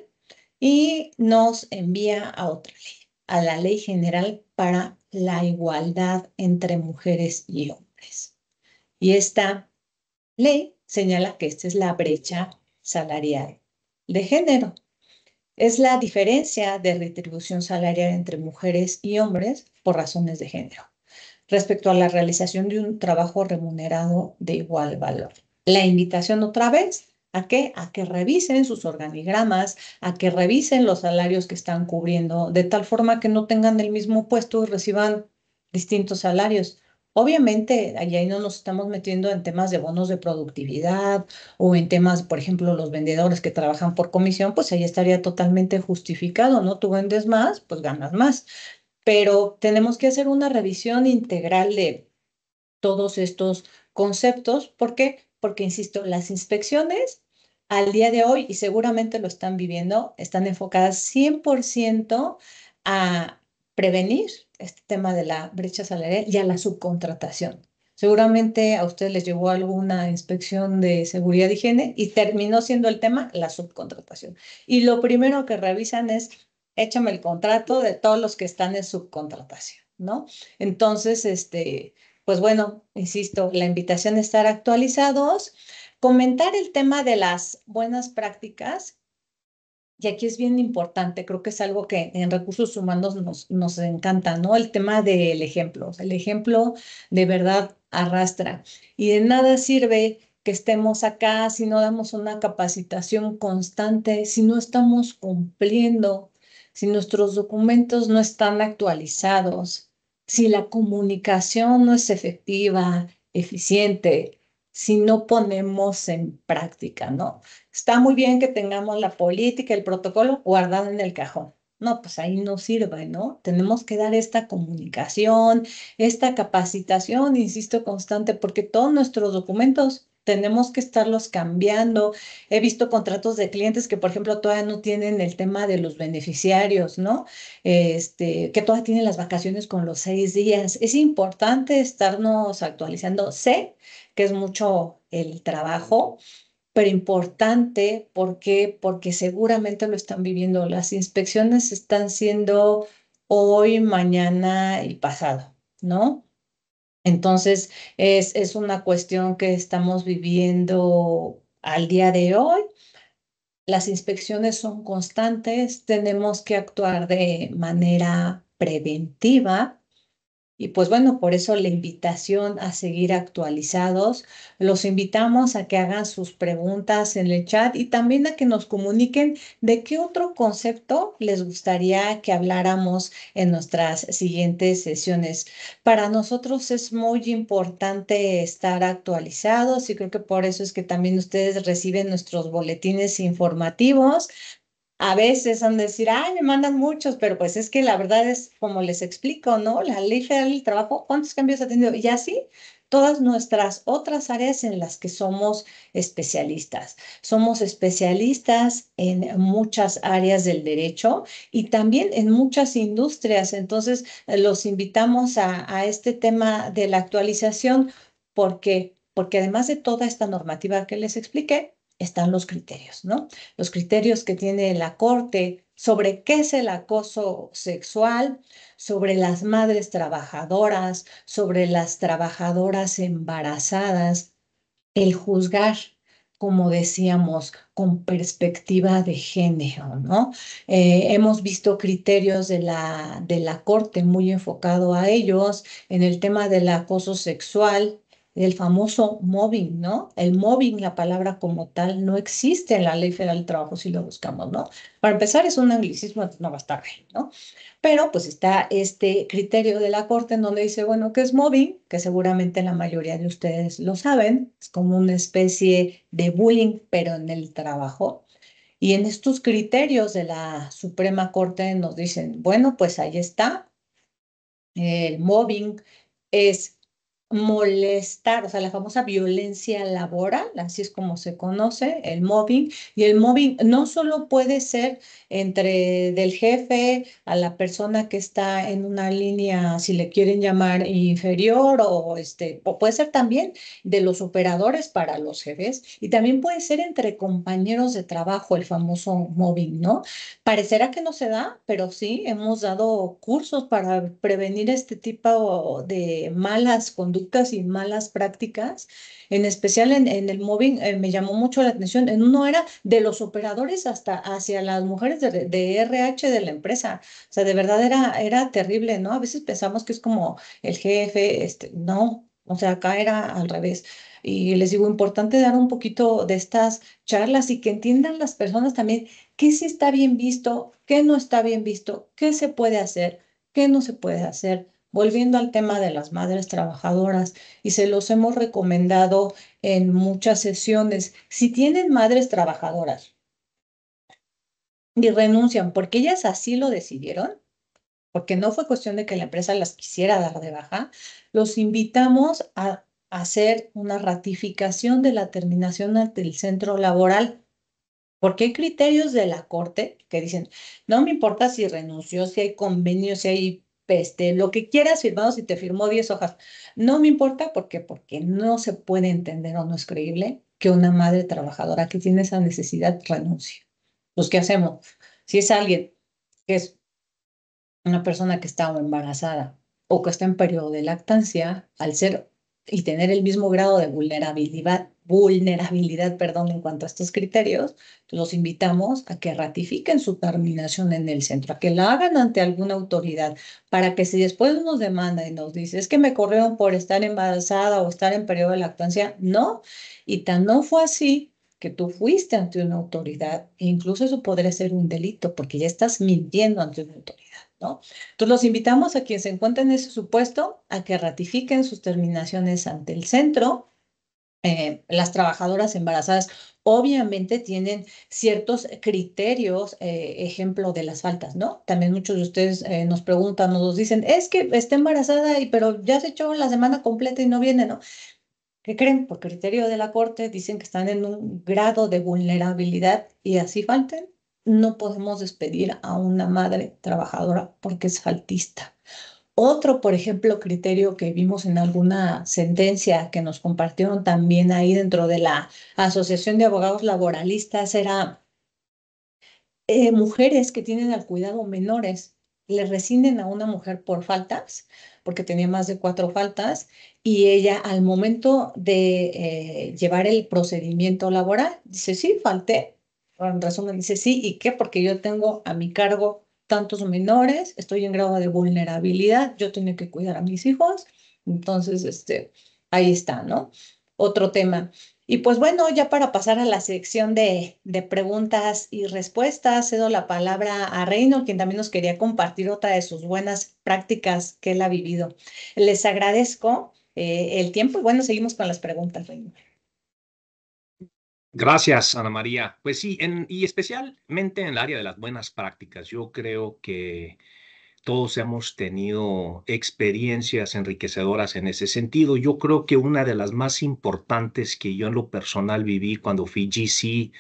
y nos envía a otra ley, a la Ley General para la Igualdad entre Mujeres y Hombres. Y esta ley señala que esta es la brecha salarial de género. Es la diferencia de retribución salarial entre mujeres y hombres por razones de género respecto a la realización de un trabajo remunerado de igual valor. La invitación otra vez ¿A qué? A que revisen sus organigramas, a que revisen los salarios que están cubriendo, de tal forma que no tengan el mismo puesto y reciban distintos salarios. Obviamente, ahí no nos estamos metiendo en temas de bonos de productividad o en temas, por ejemplo, los vendedores que trabajan por comisión, pues ahí estaría totalmente justificado, ¿no? Tú vendes más, pues ganas más. Pero tenemos que hacer una revisión integral de todos estos conceptos. ¿Por qué? Porque, insisto, las inspecciones al día de hoy, y seguramente lo están viviendo, están enfocadas 100% a prevenir este tema de la brecha salarial y a la subcontratación. Seguramente a ustedes les llegó alguna inspección de seguridad y higiene y terminó siendo el tema la subcontratación. Y lo primero que revisan es, échame el contrato de todos los que están en subcontratación, ¿no? Entonces, pues bueno, insisto, la invitación es estar actualizados, comentar el tema de las buenas prácticas, y aquí es bien importante, creo que es algo que en recursos humanos nos encanta, ¿no? El tema del ejemplo. El ejemplo de verdad arrastra y de nada sirve que estemos acá si no damos una capacitación constante, si no estamos cumpliendo, si nuestros documentos no están actualizados, si la comunicación no es efectiva, eficiente, si no ponemos en práctica, ¿no? Está muy bien que tengamos la política, el protocolo guardado en el cajón. No, pues ahí no sirve, ¿no? Tenemos que dar esta comunicación, esta capacitación, insisto, constante, porque todos nuestros documentos tenemos que estarlos cambiando. He visto contratos de clientes que, por ejemplo, todavía no tienen el tema de los beneficiarios, ¿no? Que todavía tienen las vacaciones con los 6 días. Es importante estarnos actualizando. Sé que es mucho el trabajo, pero importante. ¿Por qué? Porque seguramente lo están viviendo. Las inspecciones están siendo hoy, mañana y pasado, ¿no? Entonces, es una cuestión que estamos viviendo al día de hoy. Las inspecciones son constantes, tenemos que actuar de manera preventiva. Y pues bueno, por eso la invitación a seguir actualizados. Los invitamos a que hagan sus preguntas en el chat y también a que nos comuniquen de qué otro concepto les gustaría que habláramos en nuestras siguientes sesiones. Para nosotros es muy importante estar actualizados y creo que por eso es que también ustedes reciben nuestros boletines informativos. A veces han de decir, ay, me mandan muchos, pero pues es que la verdad es como les explico, ¿no? La Ley Federal del Trabajo, ¿cuántos cambios ha tenido? Y así todas nuestras otras áreas en las que somos especialistas. Somos especialistas en muchas áreas del derecho y también en muchas industrias. Entonces, los invitamos a este tema de la actualización. ¿Por qué? Porque además de toda esta normativa que les expliqué, están los criterios, ¿no? Los criterios que tiene la Corte sobre qué es el acoso sexual, sobre las madres trabajadoras, sobre las trabajadoras embarazadas, el juzgar, como decíamos, con perspectiva de género, ¿no? Hemos visto criterios de la Corte muy enfocado a ellos en el tema del acoso sexual, el famoso mobbing, ¿no? El mobbing, la palabra como tal, no existe en la Ley Federal del Trabajo si lo buscamos, ¿no? Para empezar, es un anglicismo, no va a estar bien, ¿no? Pero pues está este criterio de la Corte en donde dice, bueno, ¿qué es mobbing? Que seguramente la mayoría de ustedes lo saben, es como una especie de bullying, pero en el trabajo. Y en estos criterios de la Suprema Corte nos dicen, bueno, pues ahí está, el mobbing es molestar, o sea, la famosa violencia laboral, así es como se conoce, el mobbing. Y el mobbing no solo puede ser entre del jefe a la persona que está en una línea, si le quieren llamar inferior, o puede ser también de los operadores para los jefes, y también puede ser entre compañeros de trabajo, el famoso mobbing, ¿no? Parecerá que no se da, pero sí, hemos dado cursos para prevenir este tipo de malas conductas y malas prácticas, en especial en el mobbing. Me llamó mucho la atención. En uno era de los operadores hasta hacia las mujeres de RH de la empresa. O sea, de verdad era terrible, ¿no? A veces pensamos que es como el jefe, no. O sea, acá era al revés. Y les digo, importante dar un poquito de estas charlas y que entiendan las personas también qué sí está bien visto, qué no está bien visto, qué se puede hacer, qué no se puede hacer. Volviendo al tema de las madres trabajadoras, y se los hemos recomendado en muchas sesiones, si tienen madres trabajadoras y renuncian porque ellas así lo decidieron, porque no fue cuestión de que la empresa las quisiera dar de baja, los invitamos a hacer una ratificación de la terminación ante el centro laboral, porque hay criterios de la corte que dicen, no me importa si renunció, si hay convenio, si hay lo que quieras firmado, si te firmó 10 hojas, no me importa porque no se puede entender o no es creíble que una madre trabajadora que tiene esa necesidad renuncie. Pues, ¿qué hacemos? Si es alguien que es una persona que está o embarazada o que está en periodo de lactancia, al ser y tener el mismo grado de vulnerabilidad, perdón, en cuanto a estos criterios, los invitamos a que ratifiquen su terminación en el centro, a que la hagan ante alguna autoridad, para que si después nos demanda y nos dice, es que me corrieron por estar embarazada o estar en periodo de lactancia, no, y tan no fue así que tú fuiste ante una autoridad, e incluso eso podría ser un delito, porque ya estás mintiendo ante una autoridad, ¿no? Entonces los invitamos a quienes se encuentren en ese supuesto a que ratifiquen sus terminaciones ante el centro. Las trabajadoras embarazadas obviamente tienen ciertos criterios, ejemplo de las faltas, ¿no? También muchos de ustedes nos preguntan, nos dicen, es que está embarazada, pero ya se echó la semana completa y no viene, ¿no? ¿Qué creen? Por criterio de la Corte dicen que están en un grado de vulnerabilidad y así falten. No podemos despedir a una madre trabajadora porque es faltista. Otro, por ejemplo, criterio que vimos en alguna sentencia que nos compartieron también ahí dentro de la Asociación de Abogados Laboralistas era mujeres que tienen al cuidado menores, le rescinden a una mujer por faltas, porque tenía más de 4 faltas, y ella al momento de llevar el procedimiento laboral, dice, sí, falté. En resumen, dice, sí, ¿y qué? Porque yo tengo a mi cargo tantos menores, estoy en grado de vulnerabilidad, yo tengo que cuidar a mis hijos, entonces, ahí está, ¿no? Otro tema. Y pues bueno, ya para pasar a la sección de preguntas y respuestas, cedo la palabra a Reino, quien también nos quería compartir otra de sus buenas prácticas que él ha vivido. Les agradezco el tiempo y bueno, seguimos con las preguntas, Reino. Gracias, Ana María. Pues sí, y especialmente en el área de las buenas prácticas, yo creo que todos hemos tenido experiencias enriquecedoras en ese sentido. Yo creo que una de las más importantes que yo en lo personal viví cuando fui GC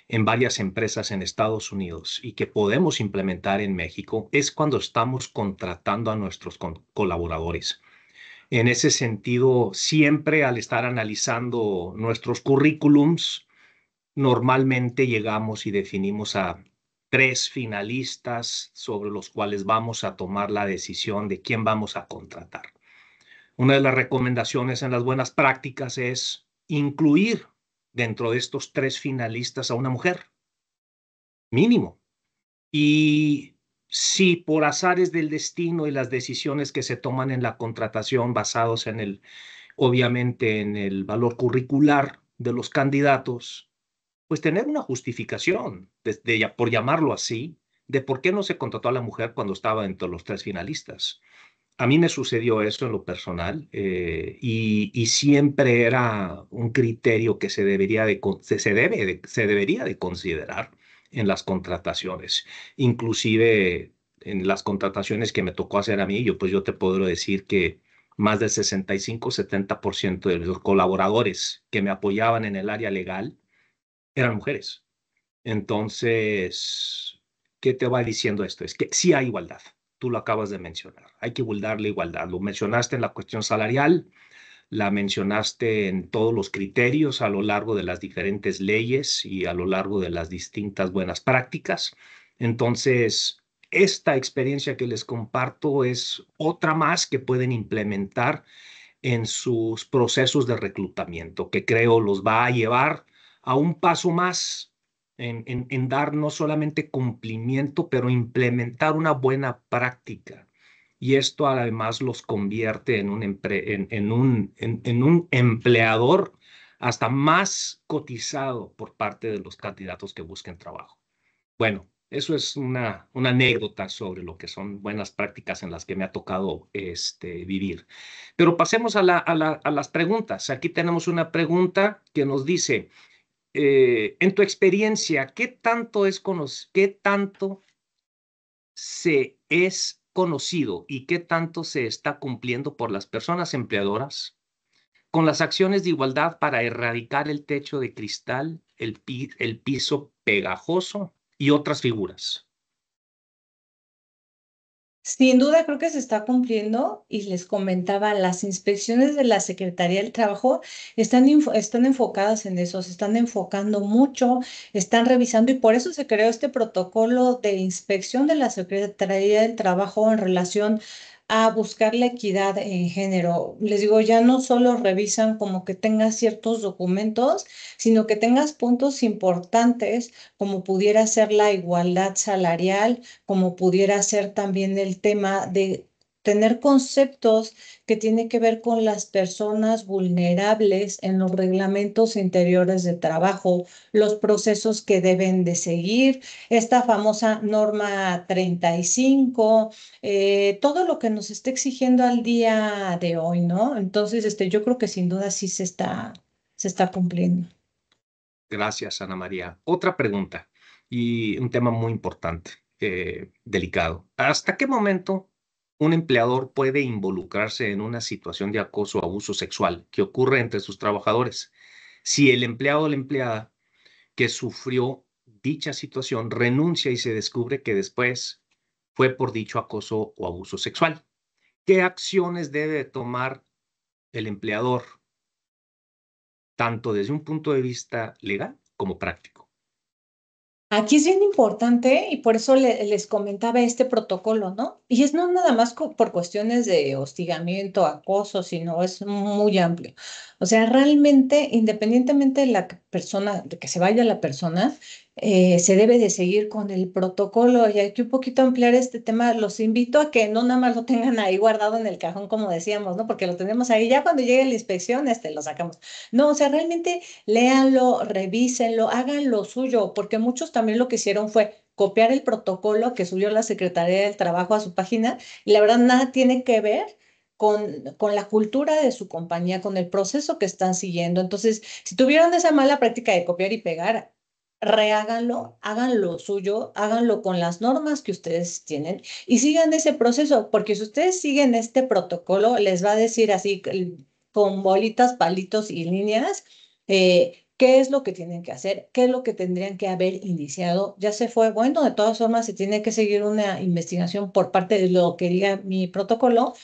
en varias empresas en Estados Unidos y que podemos implementar en México es cuando estamos contratando a nuestros colaboradores. En ese sentido, siempre al estar analizando nuestros currículums, normalmente llegamos y definimos a 3 finalistas sobre los cuales vamos a tomar la decisión de quién vamos a contratar. Una de las recomendaciones en las buenas prácticas es incluir dentro de estos 3 finalistas a una mujer, mínimo. Y si por azares del destino y las decisiones que se toman en la contratación basados obviamente en el valor curricular de los candidatos, pues tener una justificación, por llamarlo así, de por qué no se contrató a la mujer cuando estaba entre los 3 finalistas. A mí me sucedió eso en lo personal y siempre era un criterio que se debería de considerar en las contrataciones. Inclusive en las contrataciones que me tocó hacer a mí, yo te puedo decir que más del 65-70% de los colaboradores que me apoyaban en el área legal eran mujeres. Entonces, ¿qué te va diciendo esto? Es que sí hay igualdad. Tú lo acabas de mencionar. Hay que dar la igualdad. Lo mencionaste en la cuestión salarial, la mencionaste en todos los criterios a lo largo de las diferentes leyes y a lo largo de las distintas buenas prácticas. Entonces, esta experiencia que les comparto es otra más que pueden implementar en sus procesos de reclutamiento, que creo los va a llevar a un paso más en dar no solamente cumplimiento, pero implementar una buena práctica. Y esto además los convierte en un empleador hasta más cotizado por parte de los candidatos que busquen trabajo. Bueno, eso es una anécdota sobre lo que son buenas prácticas en las que me ha tocado vivir. Pero pasemos a las preguntas. Aquí tenemos una pregunta que nos dice, en tu experiencia, ¿qué tanto se es conocido y qué tanto se está cumpliendo por las personas empleadoras con las acciones de igualdad para erradicar el techo de cristal, el piso pegajoso y otras figuras? Sin duda creo que se está cumpliendo y les comentaba, las inspecciones de la Secretaría del Trabajo están enfocadas en eso, se están enfocando mucho, están revisando y por eso se creó este protocolo de inspección de la Secretaría del Trabajo en relación a buscar la equidad en género. Les digo, ya no solo revisan como que tengas ciertos documentos, sino que tengas puntos importantes como pudiera ser la igualdad salarial, como pudiera ser también el tema de tener conceptos que tienen que ver con las personas vulnerables en los reglamentos interiores de trabajo, los procesos que deben de seguir, esta famosa norma 35, todo lo que nos está exigiendo al día de hoy, ¿no? Entonces, yo creo que sin duda sí se está cumpliendo. Gracias, Ana María. Otra pregunta y un tema muy importante, delicado. ¿Hasta qué momento un empleador puede involucrarse en una situación de acoso o abuso sexual que ocurre entre sus trabajadores si el empleado o la empleada que sufrió dicha situación renuncia y se descubre que después fue por dicho acoso o abuso sexual? ¿Qué acciones debe tomar el empleador, tanto desde un punto de vista legal como práctico? Aquí es bien importante y por eso les comentaba este protocolo, ¿no? Y es no nada más por cuestiones de hostigamiento, acoso, sino es muy amplio. O sea, realmente, independientemente de la persona, de que se vaya la persona, se debe de seguir con el protocolo. Y aquí un poquito ampliar este tema, los invito a que no nada más lo tengan ahí guardado en el cajón, como decíamos, ¿no? Porque lo tenemos ahí, ya cuando llegue la inspección, lo sacamos. No, o sea, realmente léanlo, revísenlo, hagan lo suyo, porque muchos también lo que hicieron fue copiar el protocolo que subió la Secretaría del Trabajo a su página y la verdad nada tiene que ver con la cultura de su compañía, con el proceso que están siguiendo. Entonces, si tuvieron esa mala práctica de copiar y pegar, reháganlo, hagan lo suyo, háganlo con las normas que ustedes tienen y sigan ese proceso, porque si ustedes siguen este protocolo, les va a decir así con bolitas, palitos y líneas, qué es lo que tienen que hacer, qué es lo que tendrían que haber iniciado. Ya se fue, bueno, de todas formas se tiene que seguir una investigación por parte de lo que diga mi protocolo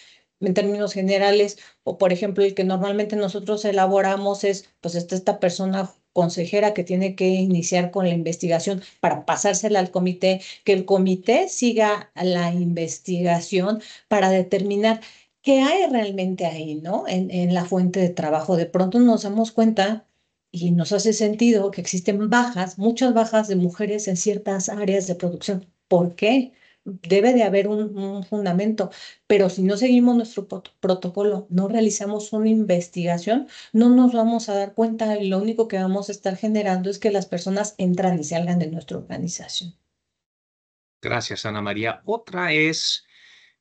en términos generales, o por ejemplo, el que normalmente nosotros elaboramos es, pues está esta persona consejera que tiene que iniciar con la investigación para pasársela al comité, que el comité siga la investigación para determinar qué hay realmente ahí, ¿no? En la fuente de trabajo. De pronto nos damos cuenta y nos hace sentido que existen bajas, muchas bajas de mujeres en ciertas áreas de producción. ¿Por qué? Debe de haber un fundamento, pero si no seguimos nuestro protocolo, no realizamos una investigación, no nos vamos a dar cuenta y lo único que vamos a estar generando es que las personas entran y salgan de nuestra organización. Gracias, Ana María. Otra es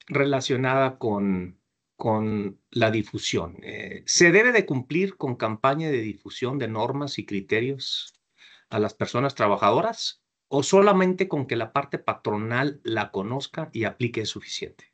relacionada con la difusión. ¿Se debe de cumplir con campaña de difusión de normas y criterios a las personas trabajadoras o solamente con que la parte patronal la conozca y aplique es suficiente?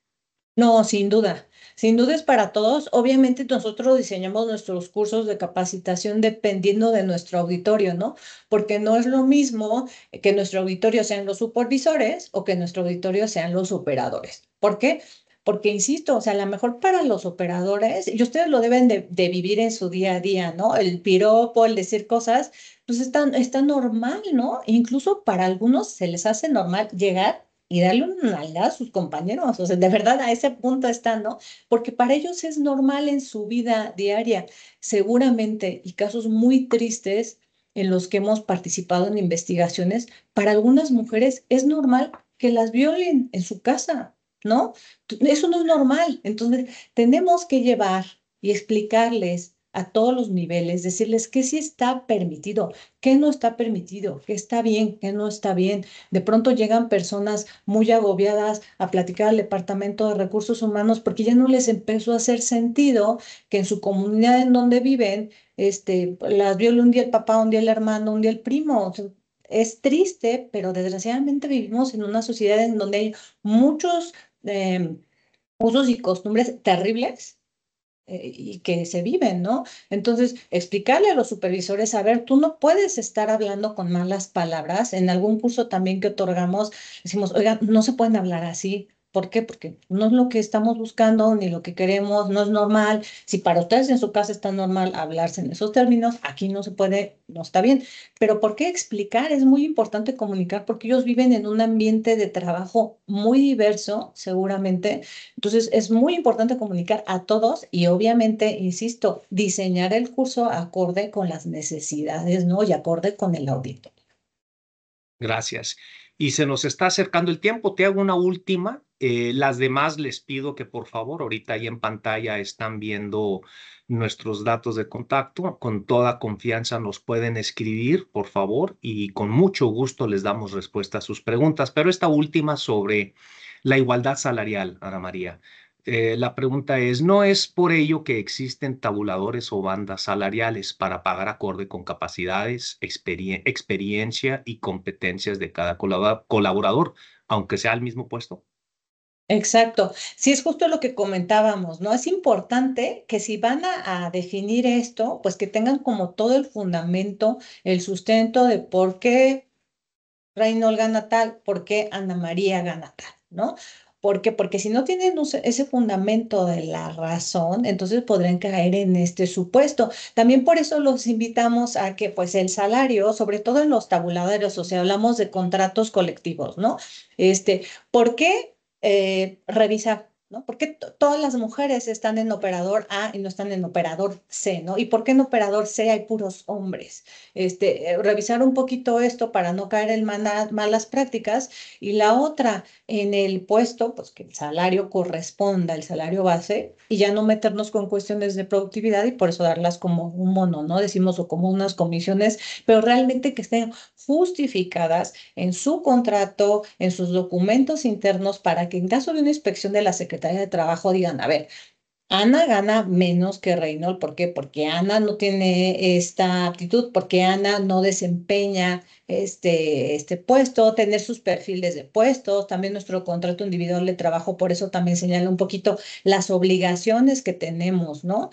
No, sin duda es para todos. Obviamente nosotros diseñamos nuestros cursos de capacitación dependiendo de nuestro auditorio, ¿no? Porque no es lo mismo que nuestro auditorio sean los supervisores o que nuestro auditorio sean los operadores. ¿Por qué? Porque, insisto, o sea, a lo mejor para los operadores, y ustedes lo deben de vivir en su día a día, ¿no? El piropo, el decir cosas, pues está normal, ¿no? Incluso para algunos se les hace normal llegar y darle una nalgada a sus compañeros. O sea, de verdad a ese punto están, ¿no? Porque para ellos es normal en su vida diaria. Seguramente, y casos muy tristes en los que hemos participado en investigaciones, para algunas mujeres es normal que las violen en su casa, ¿no? Eso no es normal. Entonces, tenemos que llevar y explicarles a todos los niveles, decirles qué sí está permitido, qué no está permitido, qué está bien, qué no está bien. De pronto llegan personas muy agobiadas a platicar al Departamento de Recursos Humanos porque ya no les empezó a hacer sentido que en su comunidad en donde viven, las viole un día el papá, un día el hermano, un día el primo. O sea, es triste, pero desgraciadamente vivimos en una sociedad en donde hay muchos usos y costumbres terribles y que se viven, ¿no? Entonces, explicarle a los supervisores, a ver, tú no puedes estar hablando con malas palabras. En algún curso también que otorgamos, decimos, oigan, no se pueden hablar así. ¿Por qué? Porque no es lo que estamos buscando ni lo que queremos, no es normal. Si para ustedes en su casa está normal hablarse en esos términos, aquí no se puede, no está bien. Pero ¿por qué explicar? Es muy importante comunicar porque ellos viven en un ambiente de trabajo muy diverso, seguramente. Entonces, es muy importante comunicar a todos y obviamente, insisto, diseñar el curso acorde con las necesidades, ¿no? Y acorde con el auditorio. Gracias. Y se nos está acercando el tiempo. Te hago una última. Las demás les pido que por favor, ahorita ahí en pantalla están viendo nuestros datos de contacto. Con toda confianza nos pueden escribir, por favor, y con mucho gusto les damos respuesta a sus preguntas. Pero esta última sobre la igualdad salarial, Ana María. La pregunta es, ¿no es por ello que existen tabuladores o bandas salariales para pagar acorde con capacidades, experiencia y competencias de cada colaborador, aunque sea el mismo puesto? Exacto. Sí, es justo lo que comentábamos, ¿no? Es importante que si van a definir esto, pues que tengan como todo el fundamento, el sustento de por qué Reinhold gana tal, por qué Ana María gana tal, ¿no? ¿Por qué? Porque si no tienen ese fundamento de la razón, entonces podrían caer en este supuesto. También por eso los invitamos a que pues el salario, sobre todo en los tabuladores, o sea, hablamos de contratos colectivos, ¿no? ¿Por qué revisar? ¿No? ¿Por qué todas las mujeres están en operador A y no están en operador C, ¿no? ¿Y por qué en operador C hay puros hombres? Revisar un poquito esto para no caer en malas prácticas. Y la otra, en el puesto, pues que el salario corresponda, el salario base, y ya no meternos con cuestiones de productividad y por eso darlas como un mono, ¿no? Decimos o como unas comisiones, pero realmente que estén justificadas en su contrato, en sus documentos internos, para que en caso de una inspección de la Secretaría de Trabajo digan, a ver, Ana gana menos que Reynold. ¿Por qué? Porque Ana no tiene esta aptitud, porque Ana no desempeña este puesto, tener sus perfiles de puestos, también nuestro contrato individual de trabajo, por eso también señala un poquito las obligaciones que tenemos, ¿no?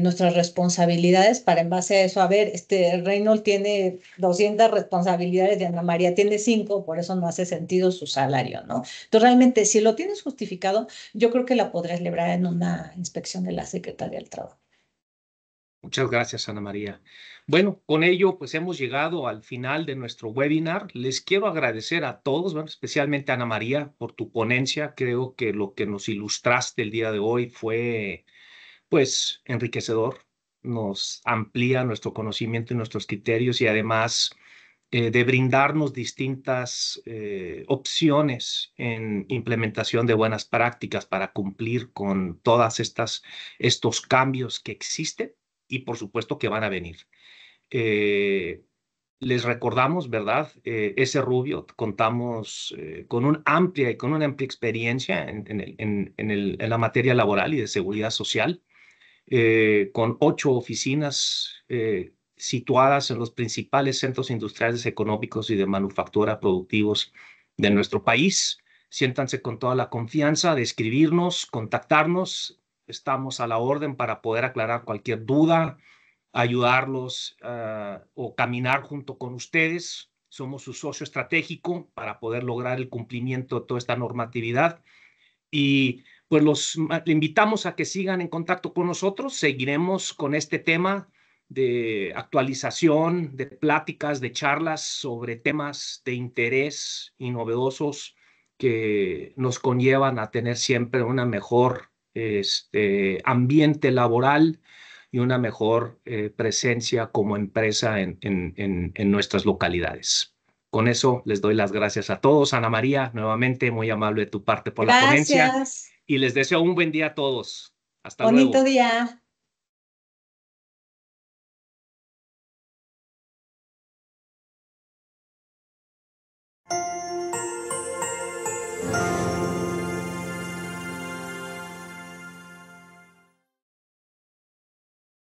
Nuestras responsabilidades para en base a eso, a ver, Reynold tiene 200 responsabilidades y Ana María tiene 5, por eso no hace sentido su salario, ¿no? Entonces, realmente, si lo tienes justificado, yo creo que la podrás librar en una inspección de la Secretaría del Trabajo. Muchas gracias, Ana María. Bueno, con ello, pues hemos llegado al final de nuestro webinar. Les quiero agradecer a todos, bueno, especialmente a Ana María, por tu ponencia. Creo que lo que nos ilustraste el día de hoy fue, pues, enriquecedor. Nos amplía nuestro conocimiento y nuestros criterios y además de brindarnos distintas opciones en implementación de buenas prácticas para cumplir con todas estos cambios que existen y por supuesto que van a venir. Les recordamos, ¿verdad? Ese Rubio, contamos con una amplia experiencia en la materia laboral y de seguridad social, con 8 oficinas situadas en los principales centros industriales, económicos y de manufactura productivos de nuestro país. Siéntanse con toda la confianza de escribirnos, contactarnos. Estamos a la orden para poder aclarar cualquier duda, ayudarlos o caminar junto con ustedes. Somos su socio estratégico para poder lograr el cumplimiento de toda esta normatividad. Y pues los invitamos a que sigan en contacto con nosotros. Seguiremos con este tema de actualización, de pláticas, de charlas sobre temas de interés y novedosos que nos conllevan a tener siempre una mejor ambiente laboral y una mejor presencia como empresa en nuestras localidades. Con eso les doy las gracias a todos. Ana María, nuevamente muy amable de tu parte por la ponencia Gracias. y les deseo un buen día a todos. Hasta Bonito luego. día.